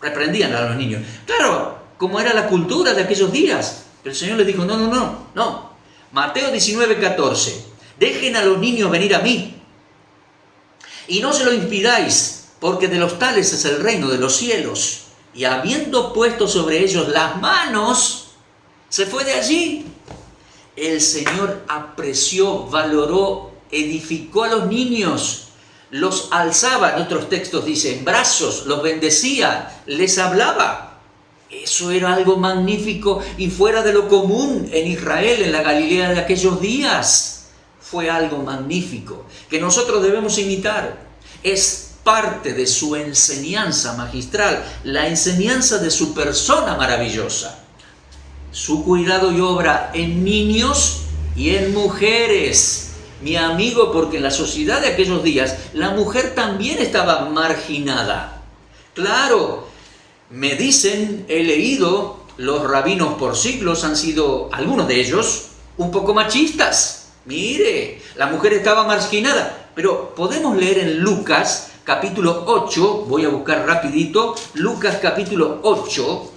reprendían a los niños. Claro, como era la cultura de aquellos días, el Señor les dijo, no. Mateo 19, 14, dejen a los niños venir a mí, y no se lo impidáis, porque de los tales es el reino de los cielos. Y habiendo puesto sobre ellos las manos, se fue de allí. El Señor apreció, valoró, edificó a los niños, los alzaba, en otros textos dice, en brazos, los bendecía, les hablaba. Eso era algo magnífico y fuera de lo común en Israel, en la Galilea de aquellos días. Fue algo magnífico que nosotros debemos imitar. Es parte de su enseñanza magistral, la enseñanza de su persona maravillosa. Su cuidado y obra en niños y en mujeres. Mi amigo, porque en la sociedad de aquellos días la mujer también estaba marginada. Claro, me dicen, he leído, los rabinos por siglos han sido, algunos de ellos, un poco machistas. Mire, la mujer estaba marginada, pero podemos leer en Lucas capítulo 8, voy a buscar rapidito, Lucas capítulo 8,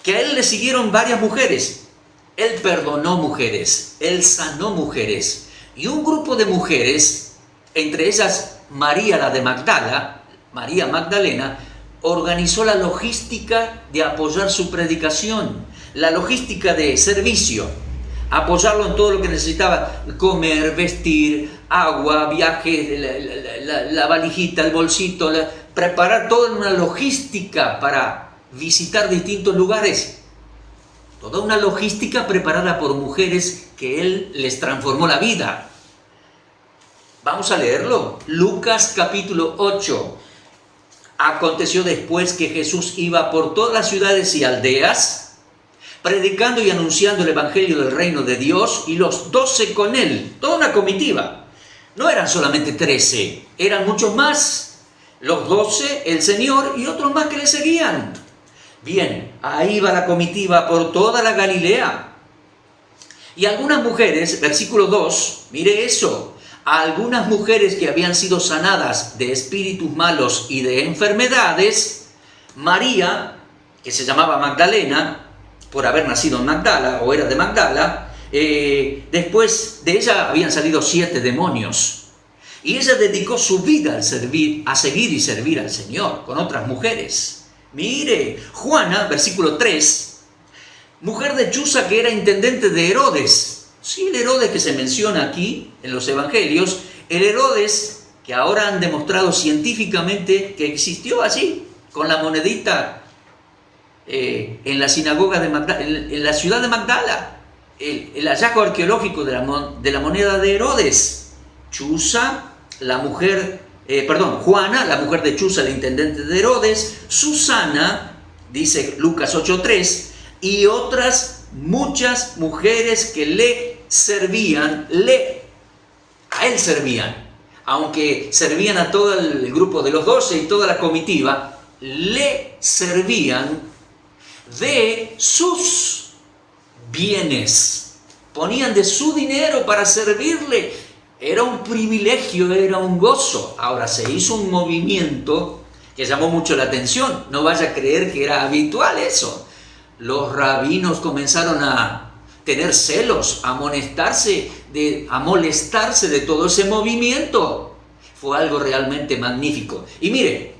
que a él le siguieron varias mujeres. Él perdonó mujeres, él sanó mujeres, y un grupo de mujeres, entre ellas María la de Magdala, María Magdalena, organizó la logística de apoyar su predicación, la logística de servicio, apoyarlo en todo lo que necesitaba, comer, vestir, agua, viaje, la valijita, el bolsito, preparar toda una logística para visitar distintos lugares. Toda una logística preparada por mujeres que él les transformó la vida. Vamos a leerlo. Lucas capítulo 8. Aconteció después que Jesús iba por todas las ciudades y aldeas, predicando y anunciando el evangelio del reino de Dios, y los 12 con él, toda una comitiva. No eran solamente 13, eran muchos más. Los 12, el Señor y otros más que le seguían. Bien, ahí va la comitiva por toda la Galilea. Y algunas mujeres, versículo 2, mire eso, algunas mujeres que habían sido sanadas de espíritus malos y de enfermedades, María, que se llamaba Magdalena, por haber nacido en Magdala, o era de Magdala, después de ella habían salido 7 demonios. Y ella dedicó su vida a seguir y servir al Señor con otras mujeres. Mire, Juana, versículo 3, mujer de Chuza que era intendente de Herodes. Sí, el Herodes que se menciona aquí en los evangelios, el Herodes que ahora han demostrado científicamente que existió allí, con la monedita en la sinagoga de Magdala, en la ciudad de Magdala, el hallazgo arqueológico de la moneda de Herodes. Chuza, Juana, la mujer de Chuza, el intendente de Herodes, Susana, dice Lucas 8:3, y otras muchas mujeres que le servían, a él servían, aunque servían a todo el grupo de los 12 y toda la comitiva, le servían de sus bienes, ponían de su dinero para servirle. Era un privilegio, era un gozo. Ahora se hizo un movimiento que llamó mucho la atención. No vaya a creer que era habitual eso. Los rabinos comenzaron a tener celos, a molestarse de todo ese movimiento. Fue algo realmente magnífico. Y mire,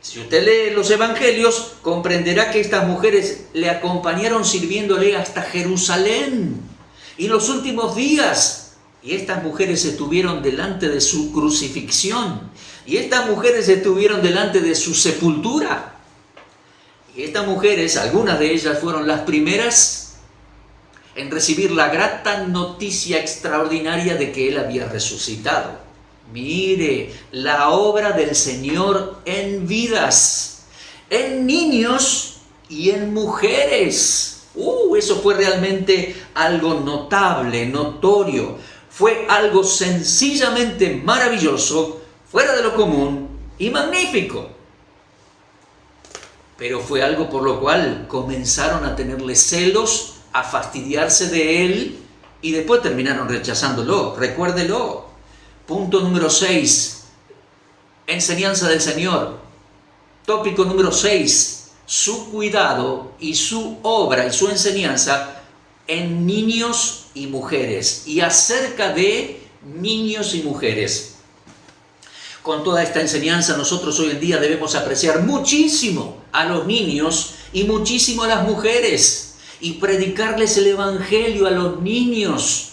si usted lee los evangelios, comprenderá que estas mujeres le acompañaron sirviéndole hasta Jerusalén. Y en los últimos días, y estas mujeres estuvieron delante de su crucifixión. Y estas mujeres estuvieron delante de su sepultura. Y estas mujeres, algunas de ellas fueron las primeras en recibir la grata noticia extraordinaria de que Él había resucitado. Mire, la obra del Señor en vidas, en niños y en mujeres. Eso fue realmente algo notable, notorio. Fue algo sencillamente maravilloso, fuera de lo común y magnífico. Pero fue algo por lo cual comenzaron a tenerle celos, a fastidiarse de él y después terminaron rechazándolo. Recuérdelo. Punto número 6. Enseñanza del Señor. Tópico número 6. Su cuidado y su obra y su enseñanza en niños y mujeres, y acerca de niños y mujeres. Con toda esta enseñanza nosotros hoy en día debemos apreciar muchísimo a los niños y muchísimo a las mujeres, y predicarles el evangelio a los niños,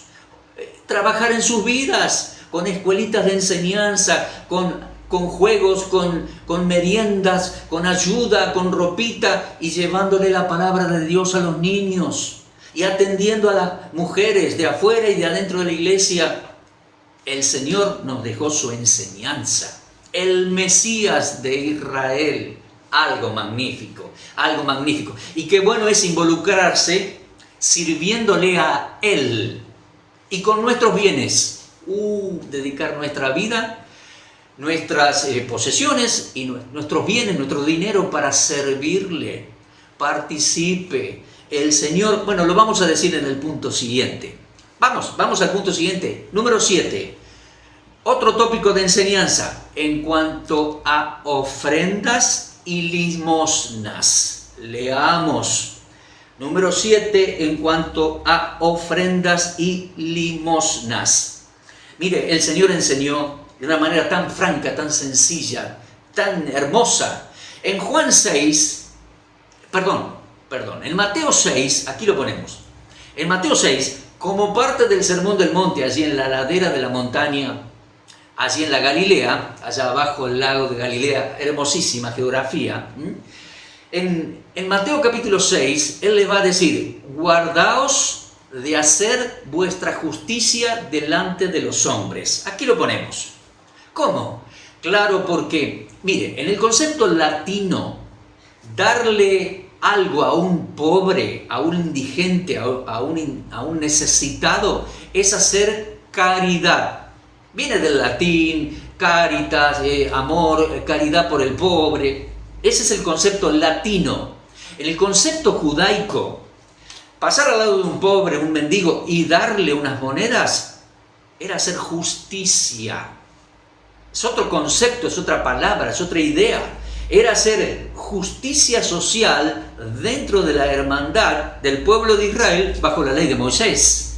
trabajar en sus vidas con escuelitas de enseñanza, con juegos, con meriendas, con ayuda, con ropita, y llevándole la palabra de Dios a los niños. Y atendiendo a las mujeres de afuera y de adentro de la iglesia. El Señor nos dejó su enseñanza. El Mesías de Israel. Algo magnífico, algo magnífico. Y qué bueno es involucrarse sirviéndole a Él. Y con nuestros bienes. Dedicar nuestra vida, nuestras posesiones y nuestros bienes, nuestro dinero para servirle. Participe. El Señor, bueno, lo vamos a decir en el punto siguiente. Vamos al punto siguiente. Número 7. Otro tópico de enseñanza en cuanto a ofrendas y limosnas. Leamos. Número 7 en cuanto a ofrendas y limosnas. Mire, el Señor enseñó de una manera tan franca, tan sencilla, tan hermosa. En Juan 6, en Mateo 6, aquí lo ponemos. En Mateo 6, como parte del Sermón del Monte, allí en la ladera de la montaña, allí en la Galilea, allá abajo el lago de Galilea, hermosísima geografía. En Mateo capítulo 6, Él le va a decir, guardaos de hacer vuestra justicia delante de los hombres. Aquí lo ponemos. ¿Cómo? Claro, porque, mire, en el concepto latino, darle algo a un pobre, a un indigente, a un necesitado, es hacer caridad. Viene del latín, caritas, amor, caridad por el pobre. Ese es el concepto latino. En el concepto judaico, pasar al lado de un pobre, un mendigo, y darle unas monedas, era hacer justicia. Es otro concepto, es otra palabra, es otra idea. era hacer justicia social dentro de la hermandad del pueblo de Israel bajo la ley de Moisés.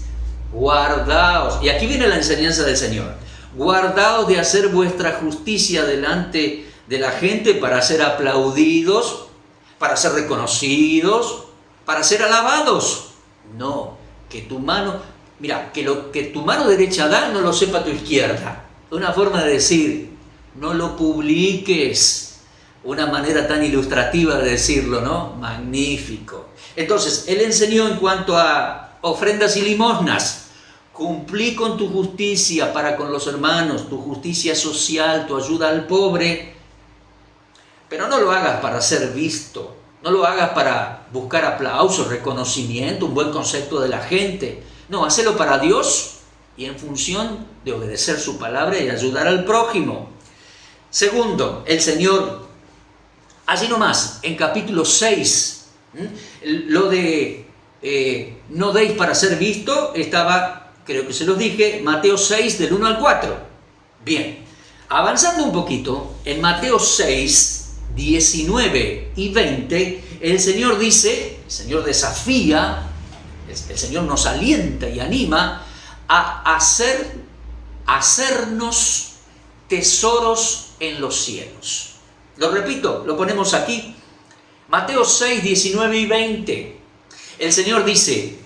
Guardaos, y aquí viene la enseñanza del Señor, guardaos de hacer vuestra justicia delante de la gente para ser aplaudidos, para ser reconocidos, para ser alabados. No, que tu mano, mira, que lo que tu mano derecha da no lo sepa tu izquierda. Una forma de decir, no lo publiques. Una manera tan ilustrativa de decirlo, ¿no? Magnífico. Entonces, él enseñó en cuanto a ofrendas y limosnas. Cumplí con tu justicia para con los hermanos, tu justicia social, tu ayuda al pobre. Pero no lo hagas para ser visto. No lo hagas para buscar aplausos, reconocimiento, un buen concepto de la gente. No, hacelo para Dios y en función de obedecer su palabra y ayudar al prójimo. Segundo, el Señor, allí nomás, en capítulo 6, lo de no deis para ser visto, estaba, creo que se los dije, Mateo 6, del 1 al 4. Bien, avanzando un poquito, en Mateo 6, 19 y 20, el Señor dice, el Señor desafía, el Señor nos alienta y anima a hacernos tesoros en los cielos. Lo repito, lo ponemos aquí. Mateo 6, 19 y 20. El Señor dice,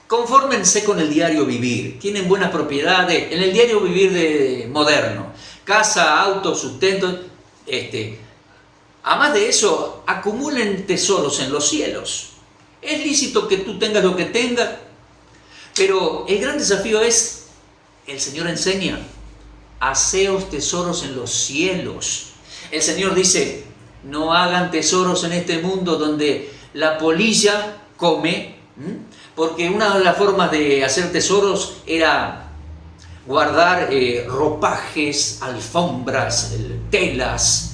confórmense con el diario vivir. Tienen buenas propiedades. En el diario vivir moderno. Casa, auto, sustento. Además de eso, acumulen tesoros en los cielos. Es lícito que tú tengas lo que tengas. Pero el gran desafío es, el Señor enseña, haceos tesoros en los cielos. El Señor dice, no hagan tesoros en este mundo donde la polilla come, porque una de las formas de hacer tesoros era guardar ropajes, alfombras, telas.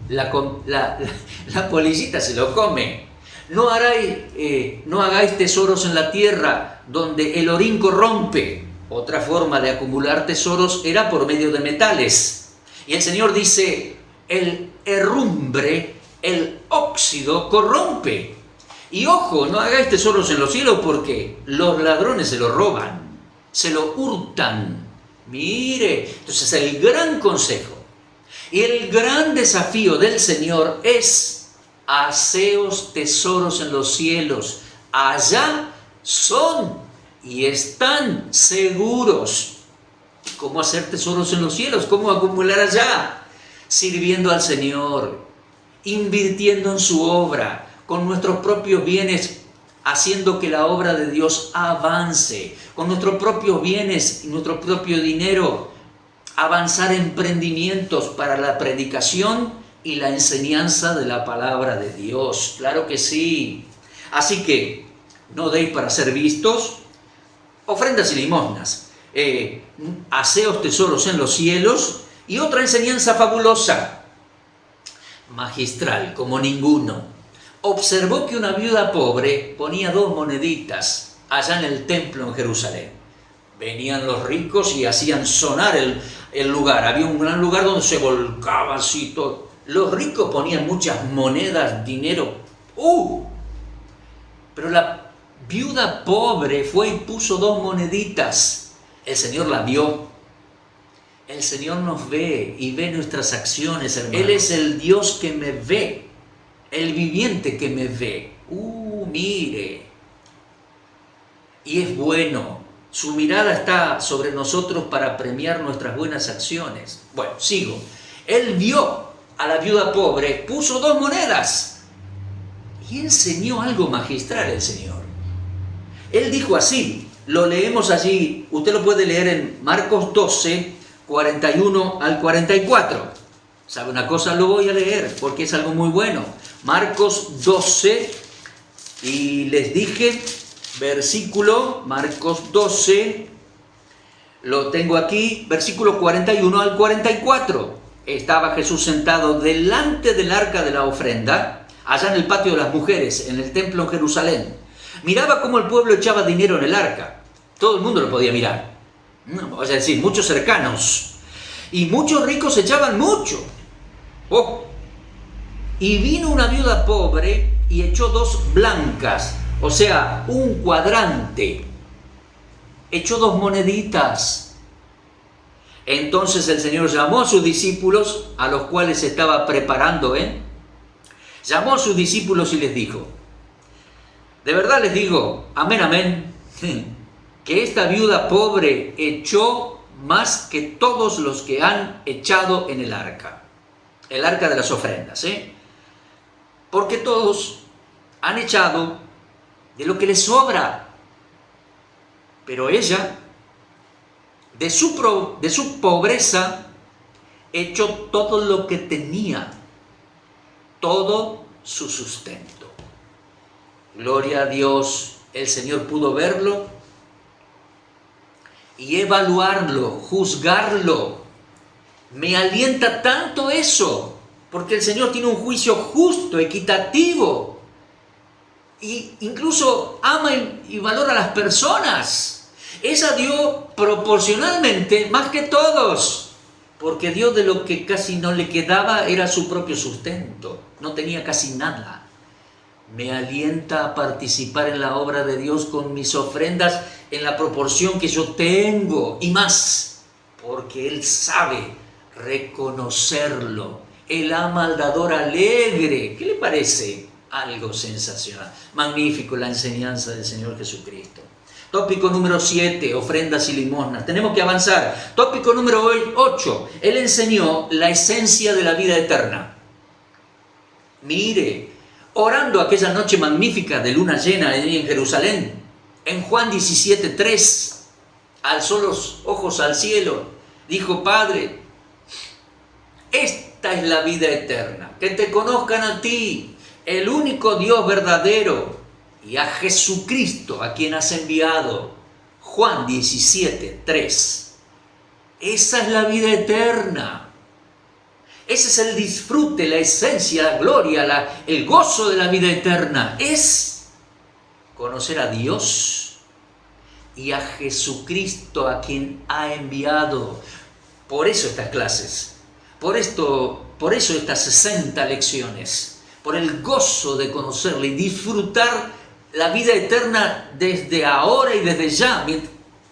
La polillita se lo come. No hagáis tesoros en la tierra donde el orín corrompe. Otra forma de acumular tesoros era por medio de metales. Y el Señor dice, el herrumbre, el óxido corrompe. Y ojo, no hagáis tesoros en los cielos porque los ladrones se lo roban, se lo hurtan. Mire, entonces el gran consejo y el gran desafío del Señor es: haceos tesoros en los cielos. Allá son y están seguros. ¿Cómo hacer tesoros en los cielos? ¿Cómo acumular allá? Sirviendo al Señor, invirtiendo en su obra, con nuestros propios bienes, haciendo que la obra de Dios avance, con nuestros propios bienes y nuestro propio dinero, avanzar emprendimientos para la predicación y la enseñanza de la palabra de Dios. Claro que sí. Así que no deis para ser vistos, ofrendas y limosnas, haceos tesoros en los cielos. Y otra enseñanza fabulosa, magistral como ninguno. Observó que una viuda pobre ponía 2 moneditas allá en el templo en Jerusalén. Venían los ricos y hacían sonar el lugar. Había un gran lugar donde se volcaba así todo. Los ricos ponían muchas monedas, dinero. Pero la viuda pobre fue y puso 2 moneditas. El Señor la vio. El Señor nos ve y ve nuestras acciones, hermanos. Él es el Dios que me ve, el viviente que me ve. Mire. Y es bueno. Su mirada está sobre nosotros para premiar nuestras buenas acciones. Bueno, sigo. Él vio a la viuda pobre, puso 2 monedas y enseñó algo magistral el Señor. Él dijo así, lo leemos allí, usted lo puede leer en Marcos 12, 41 al 44. ¿Sabe una cosa? Lo voy a leer porque es algo muy bueno. Marcos 12, y les dije, Marcos 12, lo tengo aquí, versículo 41 al 44. Estaba Jesús sentado delante del arca de la ofrenda, allá en el patio de las mujeres, en el templo en Jerusalén. Miraba cómo el pueblo echaba dinero en el arca. Todo el mundo lo podía mirar. Es decir, muchos cercanos. Y muchos ricos echaban mucho. Y vino una viuda pobre y echó 2 blancas, o sea, un cuadrante. Echó 2 moneditas. Entonces el Señor llamó a sus discípulos, a los cuales estaba preparando, llamó a sus discípulos y les dijo: de verdad les digo, amén, amén, que esta viuda pobre echó más que todos los que han echado en el arca de las ofrendas, porque todos han echado de lo que les sobra, pero ella, de su pobreza, echó todo lo que tenía, todo su sustento. Gloria a Dios, el Señor pudo verlo y evaluarlo, juzgarlo. Me alienta tanto eso, porque el Señor tiene un juicio justo, equitativo, e incluso ama y valora a las personas. Ella dio proporcionalmente más que todos, porque dio de lo que casi no le quedaba, era su propio sustento, no tenía casi nada. Me alienta a participar en la obra de Dios con mis ofrendas en la proporción que yo tengo y más, porque Él sabe reconocerlo. Él ama al dador alegre. ¿Qué le parece? Algo sensacional. Magnífico la enseñanza del Señor Jesucristo. Tópico número 7, ofrendas y limosnas. Tenemos que avanzar. Tópico número 8. Él enseñó la esencia de la vida eterna. Mire, orando aquella noche magnífica de luna llena en Jerusalén, en Juan 17:3, alzó los ojos al cielo, dijo: Padre, esta es la vida eterna, que te conozcan a ti, el único Dios verdadero, y a Jesucristo, a quien has enviado. Juan 17:3. Esa es la vida eterna. Ese es el disfrute, la esencia, la gloria, el gozo de la vida eterna. Es conocer a Dios y a Jesucristo, a quien ha enviado. Por eso estas clases, por eso estas 60 lecciones, por el gozo de conocerle y disfrutar la vida eterna desde ahora y desde ya.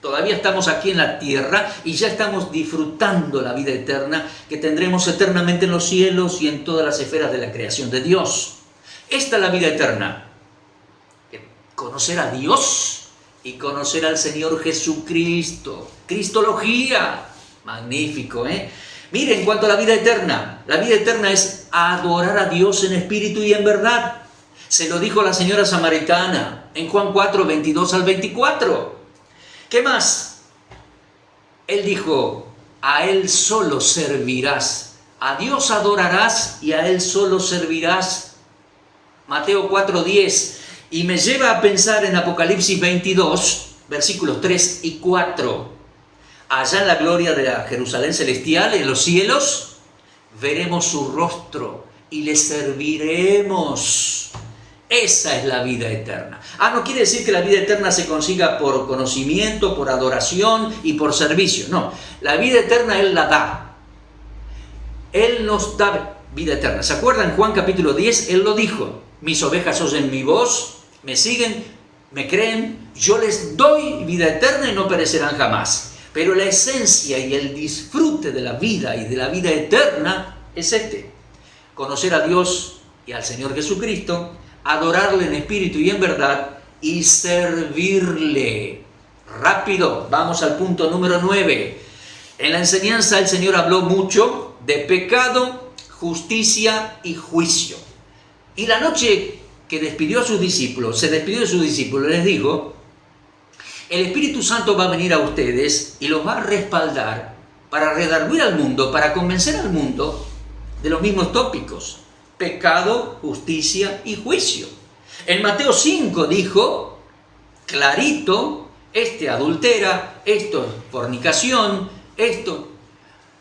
Todavía estamos aquí en la tierra y ya estamos disfrutando la vida eterna que tendremos eternamente en los cielos y en todas las esferas de la creación de Dios. Esta es la vida eterna. Conocer a Dios y conocer al Señor Jesucristo. Cristología. Magnífico, Mire, en cuanto a la vida eterna es adorar a Dios en espíritu y en verdad. Se lo dijo la señora samaritana en Juan 4, 22 al 24. ¿Qué más? Él dijo: a Él solo servirás, a Dios adorarás y a Él solo servirás. Mateo 4:10. Y me lleva a pensar en Apocalipsis 22, versículos 3 y 4. Allá en la gloria de la Jerusalén celestial, en los cielos, veremos su rostro y le serviremos. Esa es la vida eterna. No quiere decir que la vida eterna se consiga por conocimiento, por adoración y por servicio. No, la vida eterna Él la da. Él nos da vida eterna. ¿Se acuerdan? Juan capítulo 10, Él lo dijo: mis ovejas oyen mi voz, me siguen, me creen, yo les doy vida eterna y no perecerán jamás. Pero la esencia y el disfrute de la vida y de la vida eterna es conocer a Dios y al Señor Jesucristo, adorarle en espíritu y en verdad y servirle. Rápido, vamos al punto número 9. En la enseñanza el Señor habló mucho de pecado, justicia y juicio. Y la noche que despidió a sus discípulos, se despidió de sus discípulos, les dijo: el Espíritu Santo va a venir a ustedes y los va a respaldar para redarguir al mundo, para convencer al mundo de los mismos tópicos: pecado, justicia y juicio. En Mateo 5 dijo clarito: adultera, esto es fornicación, esto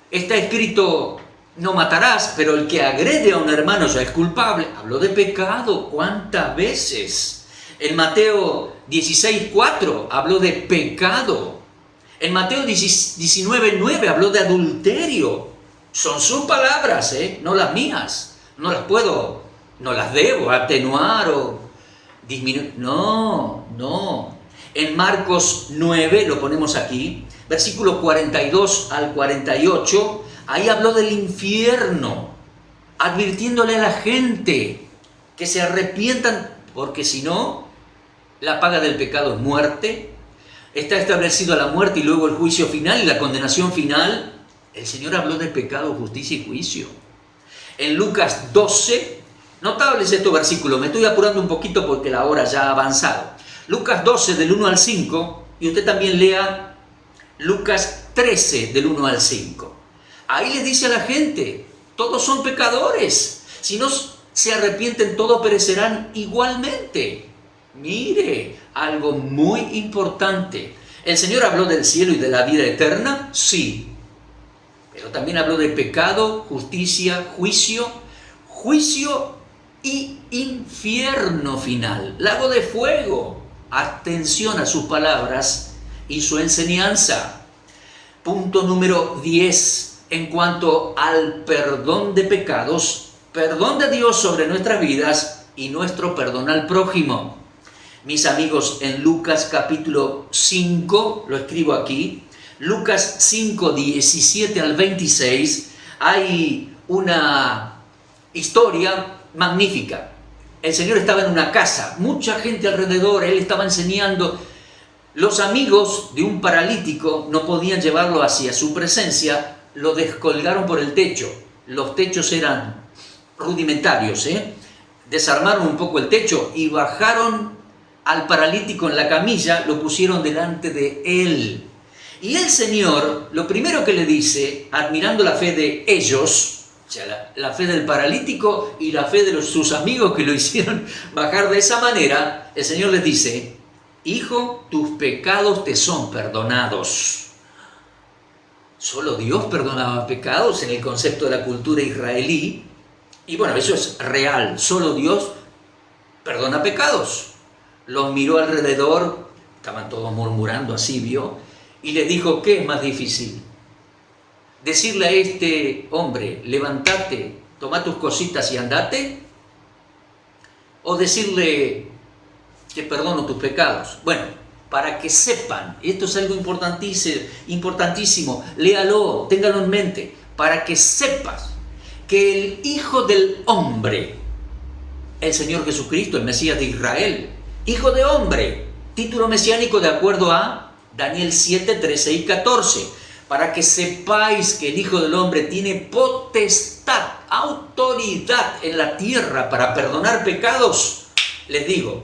está escrito: no matarás, pero el que agrede a un hermano ya es culpable. Habló de pecado. ¿Cuántas veces? En Mateo 16:4 habló de pecado. En Mateo 19:9 habló de adulterio. Son sus palabras, no las mías. no las debo atenuar o disminuir. No, no. En Marcos 9, lo ponemos aquí, versículo 42 al 48, ahí habló del infierno, advirtiéndole a la gente que se arrepientan, porque si no, la paga del pecado es muerte. Está establecido la muerte y luego el juicio final y la condenación final. El Señor habló de pecado, justicia y juicio. En Lucas 12, notables estos versículos, me estoy apurando un poquito porque la hora ya ha avanzado. Lucas 12 del 1 al 5, y usted también lea Lucas 13 del 1 al 5. Ahí le dice a la gente, todos son pecadores, si no se arrepienten todos perecerán igualmente. Mire, algo muy importante. ¿El Señor habló del cielo y de la vida eterna? Sí. Pero también habló de pecado, justicia, juicio y infierno final, lago de fuego. Atención a sus palabras y su enseñanza. Punto número 10. En cuanto al perdón de pecados, perdón de Dios sobre nuestras vidas y nuestro perdón al prójimo. Mis amigos, en Lucas capítulo 5, lo escribo aquí, Lucas 5, 17 al 26, hay una historia magnífica. El Señor estaba en una casa, mucha gente alrededor, Él estaba enseñando. Los amigos de un paralítico no podían llevarlo hacia su presencia, lo descolgaron por el techo. Los techos eran rudimentarios, desarmaron un poco el techo y bajaron al paralítico en la camilla, lo pusieron delante de Él. Y el Señor, lo primero que le dice, admirando la fe de ellos, o sea, la fe del paralítico y la fe de sus amigos que lo hicieron bajar de esa manera, el Señor les dice, hijo, tus pecados te son perdonados. Solo Dios perdonaba pecados en el concepto de la cultura israelí. Y bueno, eso es real, solo Dios perdona pecados. Los miró alrededor, estaban todos murmurando así, vio, y les dijo, ¿qué es más difícil? Decirle a este hombre, levántate, toma tus cositas y andate, o decirle, te perdono tus pecados. Bueno, para que sepan, esto es algo importantísimo, léalo, téngalo en mente, para que sepas que el Hijo del Hombre, el Señor Jesucristo, el Mesías de Israel, Hijo de Hombre, título mesiánico de acuerdo a Daniel 7, 13 y 14, para que sepáis que el Hijo del Hombre tiene potestad, autoridad en la tierra para perdonar pecados. Les digo,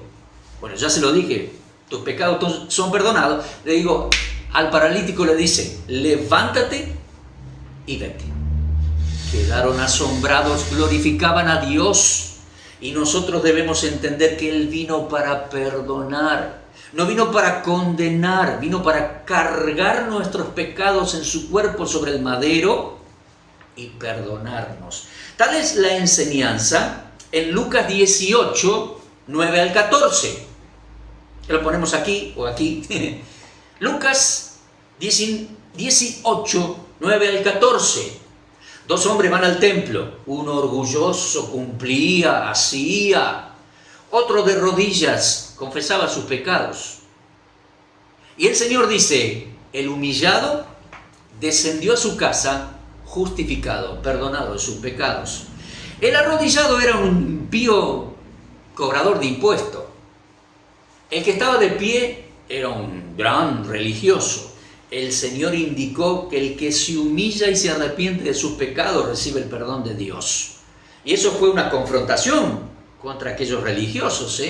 bueno, ya se lo dije, tus pecados son perdonados. Le digo, al paralítico le dice, levántate y vete. Quedaron asombrados, glorificaban a Dios. Y nosotros debemos entender que Él vino para perdonar. No vino para condenar, vino para cargar nuestros pecados en su cuerpo sobre el madero y perdonarnos. Tal es la enseñanza en Lucas 18, 9 al 14. Lo ponemos aquí o aquí. Lucas 18, 9 al 14. Dos hombres van al templo. Uno orgulloso, cumplía, hacía. Otro de rodillas, confesaba sus pecados. Y el Señor dice, el humillado descendió a su casa justificado, perdonado de sus pecados. El arrodillado era un impío cobrador de impuestos. El que estaba de pie era un gran religioso. El Señor indicó que el que se humilla y se arrepiente de sus pecados recibe el perdón de Dios. Y eso fue una confrontación contra aquellos religiosos,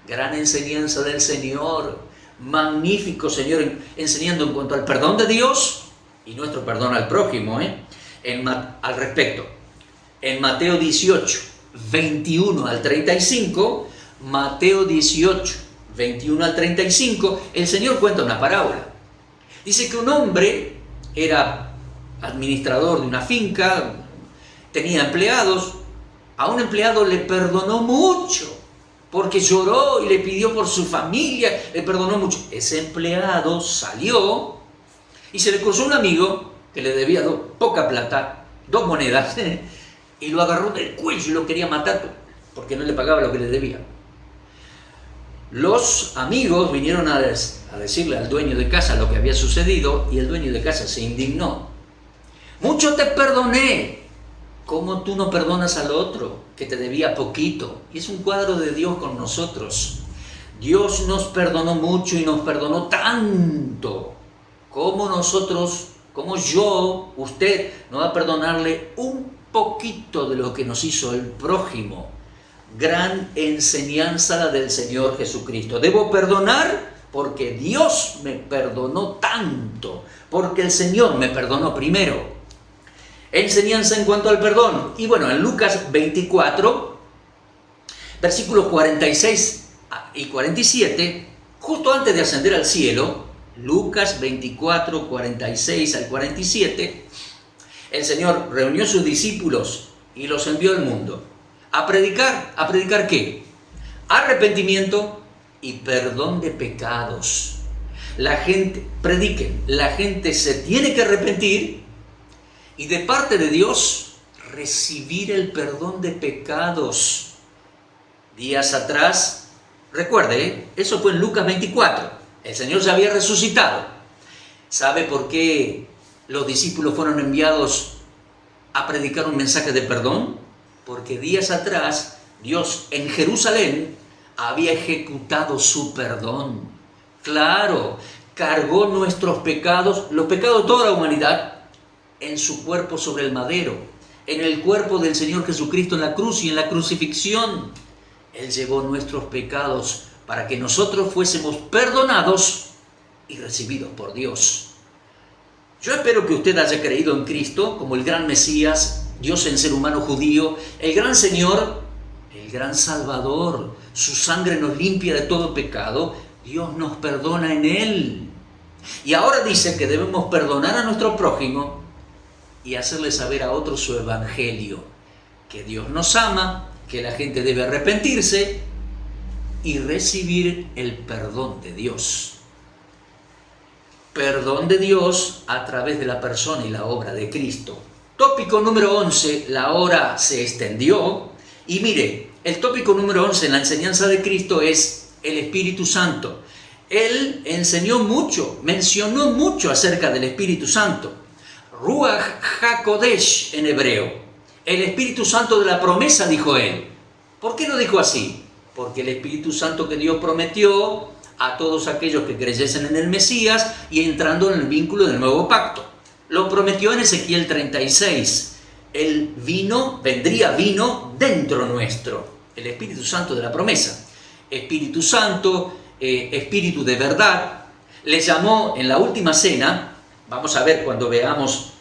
Gran enseñanza del Señor, magnífico Señor enseñando en cuanto al perdón de Dios y nuestro perdón al prójimo, al respecto. En Mateo 18, 21 al 35, Mateo 18, 21 al 35, el Señor cuenta una parábola. Dice que un hombre era administrador de una finca, tenía empleados. A un empleado le perdonó mucho, porque lloró y le pidió por su familia, le perdonó mucho. Ese empleado salió y se le cruzó un amigo que le debía poca plata, 2 monedas, y lo agarró del cuello y lo quería matar porque no le pagaba lo que le debía. Los amigos vinieron a decirle al dueño de casa lo que había sucedido y el dueño de casa se indignó. Mucho te perdoné, ¿cómo tú no perdonas al otro que te debía poquito? Y es un cuadro de Dios con nosotros. Dios nos perdonó mucho y nos perdonó tanto. ¿Cómo nosotros, como yo, usted, no va a perdonarle un poquito de lo que nos hizo el prójimo? Gran enseñanza la del Señor Jesucristo. Debo perdonar porque Dios me perdonó tanto, porque el Señor me perdonó primero. Enseñanza en cuanto al perdón. Y bueno, en Lucas 24, versículos 46 y 47, justo antes de ascender al cielo, Lucas 24, 46 al 47, el Señor reunió a sus discípulos y los envió al mundo a predicar. ¿A predicar qué? Arrepentimiento y perdón de pecados. Prediquen, la gente se tiene que arrepentir y de parte de Dios recibir el perdón de pecados. Días atrás, recuerde, eso fue en Lucas 24, el Señor ya había resucitado. ¿Sabe por qué los discípulos fueron enviados a predicar un mensaje de perdón? Porque días atrás Dios en Jerusalén había ejecutado su perdón. Claro, cargó nuestros pecados, los pecados de toda la humanidad, en su cuerpo sobre el madero, en el cuerpo del Señor Jesucristo en la cruz y en la crucifixión. Él llevó nuestros pecados para que nosotros fuésemos perdonados y recibidos por Dios. Yo espero que usted haya creído en Cristo como el gran Mesías, Dios en ser humano judío, el gran Señor, el gran Salvador. Su sangre nos limpia de todo pecado, Dios nos perdona en Él. Y ahora dice que debemos perdonar a nuestro prójimo y hacerle saber a otros su evangelio, que Dios nos ama, que la gente debe arrepentirse y recibir el perdón de Dios. Perdón de Dios a través de la persona y la obra de Cristo. Tópico número 11, la hora se extendió. Y mire, el tópico número 11 en la enseñanza de Cristo es el Espíritu Santo. Él enseñó mucho, mencionó mucho acerca del Espíritu Santo. Ruach HaKodesh en hebreo. El Espíritu Santo de la promesa, dijo él. ¿Por qué lo dijo así? Porque el Espíritu Santo que Dios prometió a todos aquellos que creyesen en el Mesías y entrando en el vínculo del nuevo pacto. Lo prometió en Ezequiel 36. El vino, vendría vino dentro nuestro. El Espíritu Santo de la promesa. Espíritu Santo, Espíritu de verdad. Le llamó en la última cena, vamos a ver cuando veamos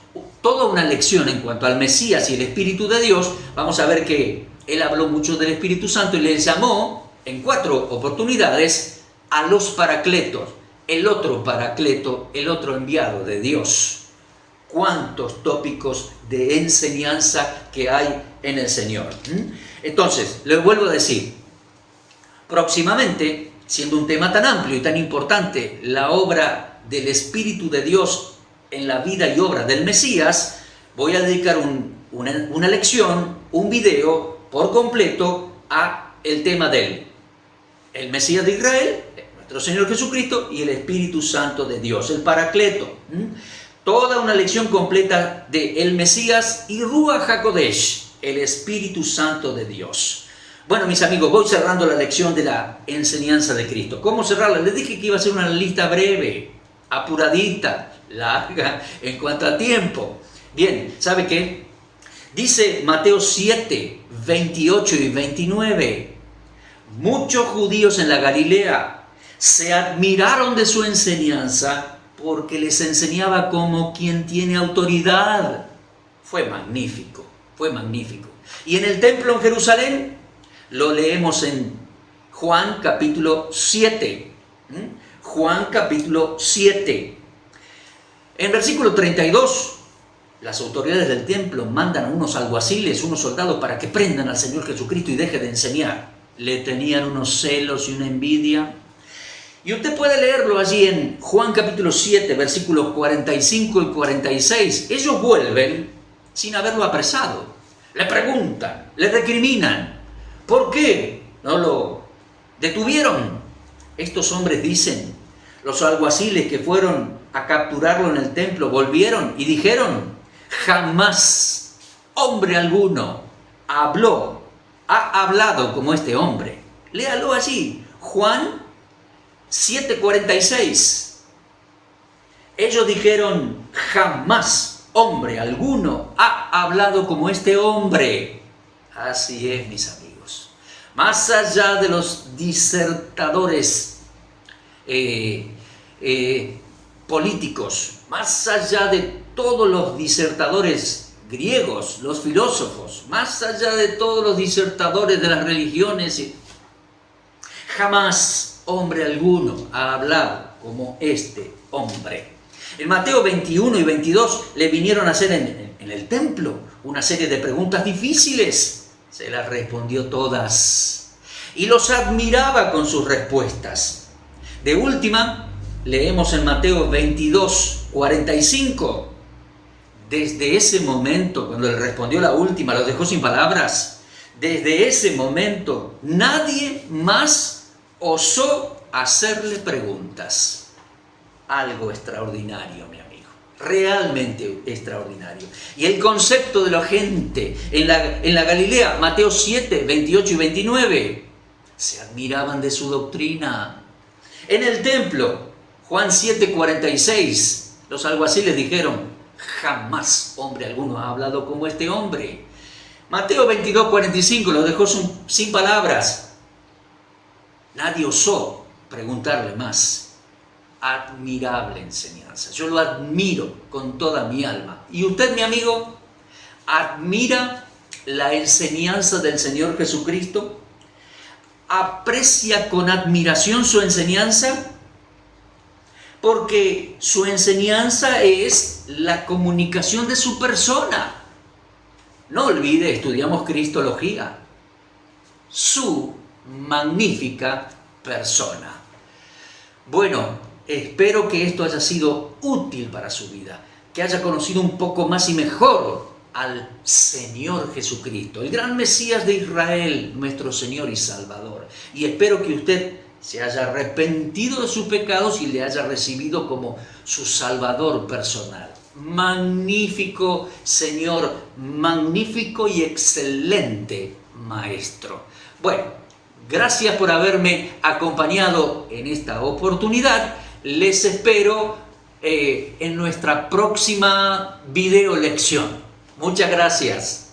toda una lección en cuanto al Mesías y el Espíritu de Dios, vamos a ver que él habló mucho del Espíritu Santo y le llamó en 4 oportunidades a los paracletos. El otro paracleto, el otro enviado de Dios. Cuántos tópicos de enseñanza que hay en el Señor. Entonces, les vuelvo a decir, próximamente, siendo un tema tan amplio y tan importante, la obra del Espíritu de Dios en la vida y obra del Mesías, voy a dedicar una lección, un video por completo a el tema del el Mesías de Israel, nuestro Señor Jesucristo y el Espíritu Santo de Dios, el Paracleto. Toda una lección completa de el Mesías y Ruach HaKodesh, el Espíritu Santo de Dios. Bueno, mis amigos, voy cerrando la lección de la enseñanza de Cristo. ¿Cómo cerrarla? Les dije que iba a ser una lista breve, apuradita, larga en cuanto a tiempo. Bien, ¿sabe qué? Dice Mateo 7, 28 y 29. Muchos judíos en la Galilea se admiraron de su enseñanza porque les enseñaba como quien tiene autoridad. Fue magnífico, fue magnífico. Y en el templo en Jerusalén, lo leemos en Juan capítulo 7. Juan capítulo 7. En versículo 32, las autoridades del templo mandan a unos alguaciles, unos soldados, para que prendan al Señor Jesucristo y deje de enseñar. Le tenían unos celos y una envidia. Y usted puede leerlo allí en Juan capítulo 7, versículos 45 y 46. Ellos vuelven sin haberlo apresado. le preguntan, le recriminan. ¿Por qué no lo detuvieron? Estos hombres dicen, los alguaciles que fueron a capturarlo en el templo volvieron y dijeron, jamás hombre alguno ha hablado como este hombre. Léalo allí, Juan 7:46. Ellos dijeron, jamás hombre alguno ha hablado como este hombre. Así es, mis amigos. Más allá de los disertadores políticos, más allá de todos los disertadores griegos, los filósofos, más allá de todos los disertadores de las religiones, jamás hombre alguno ha hablado como este hombre. En Mateo 21 y 22 le vinieron a hacer en el templo una serie de preguntas difíciles. Se las respondió todas y los admiraba con sus respuestas. De última, leemos en Mateo 22:45. Desde ese momento, cuando le respondió la última, los dejó sin palabras. Desde ese momento, nadie más osó hacerle preguntas. Algo extraordinario, mi amigo. Realmente extraordinario. Y el concepto de la gente en la Galilea, Mateo 7:28 y 29, se admiraban de su doctrina. En el templo, Juan 7:46, los alguaciles dijeron, jamás hombre alguno ha hablado como este hombre. Mateo 22:45 los dejó sin palabras. Nadie osó preguntarle más. Admirable enseñanza. Yo lo admiro con toda mi alma. ¿Y usted, mi amigo, admira la enseñanza del Señor Jesucristo? ¿Aprecia con admiración su enseñanza? Porque su enseñanza es la comunicación de su persona. No olvide, estudiamos Cristología. Su magnífica persona. Bueno, espero que esto haya sido útil para su vida, que haya conocido un poco más y mejor al Señor Jesucristo, el gran Mesías de Israel, nuestro Señor y Salvador. Y espero que usted se haya arrepentido de sus pecados y le haya recibido como su Salvador personal. Magnífico Señor, magnífico y excelente Maestro. Bueno, gracias por haberme acompañado en esta oportunidad. Les espero en nuestra próxima video lección. Muchas gracias.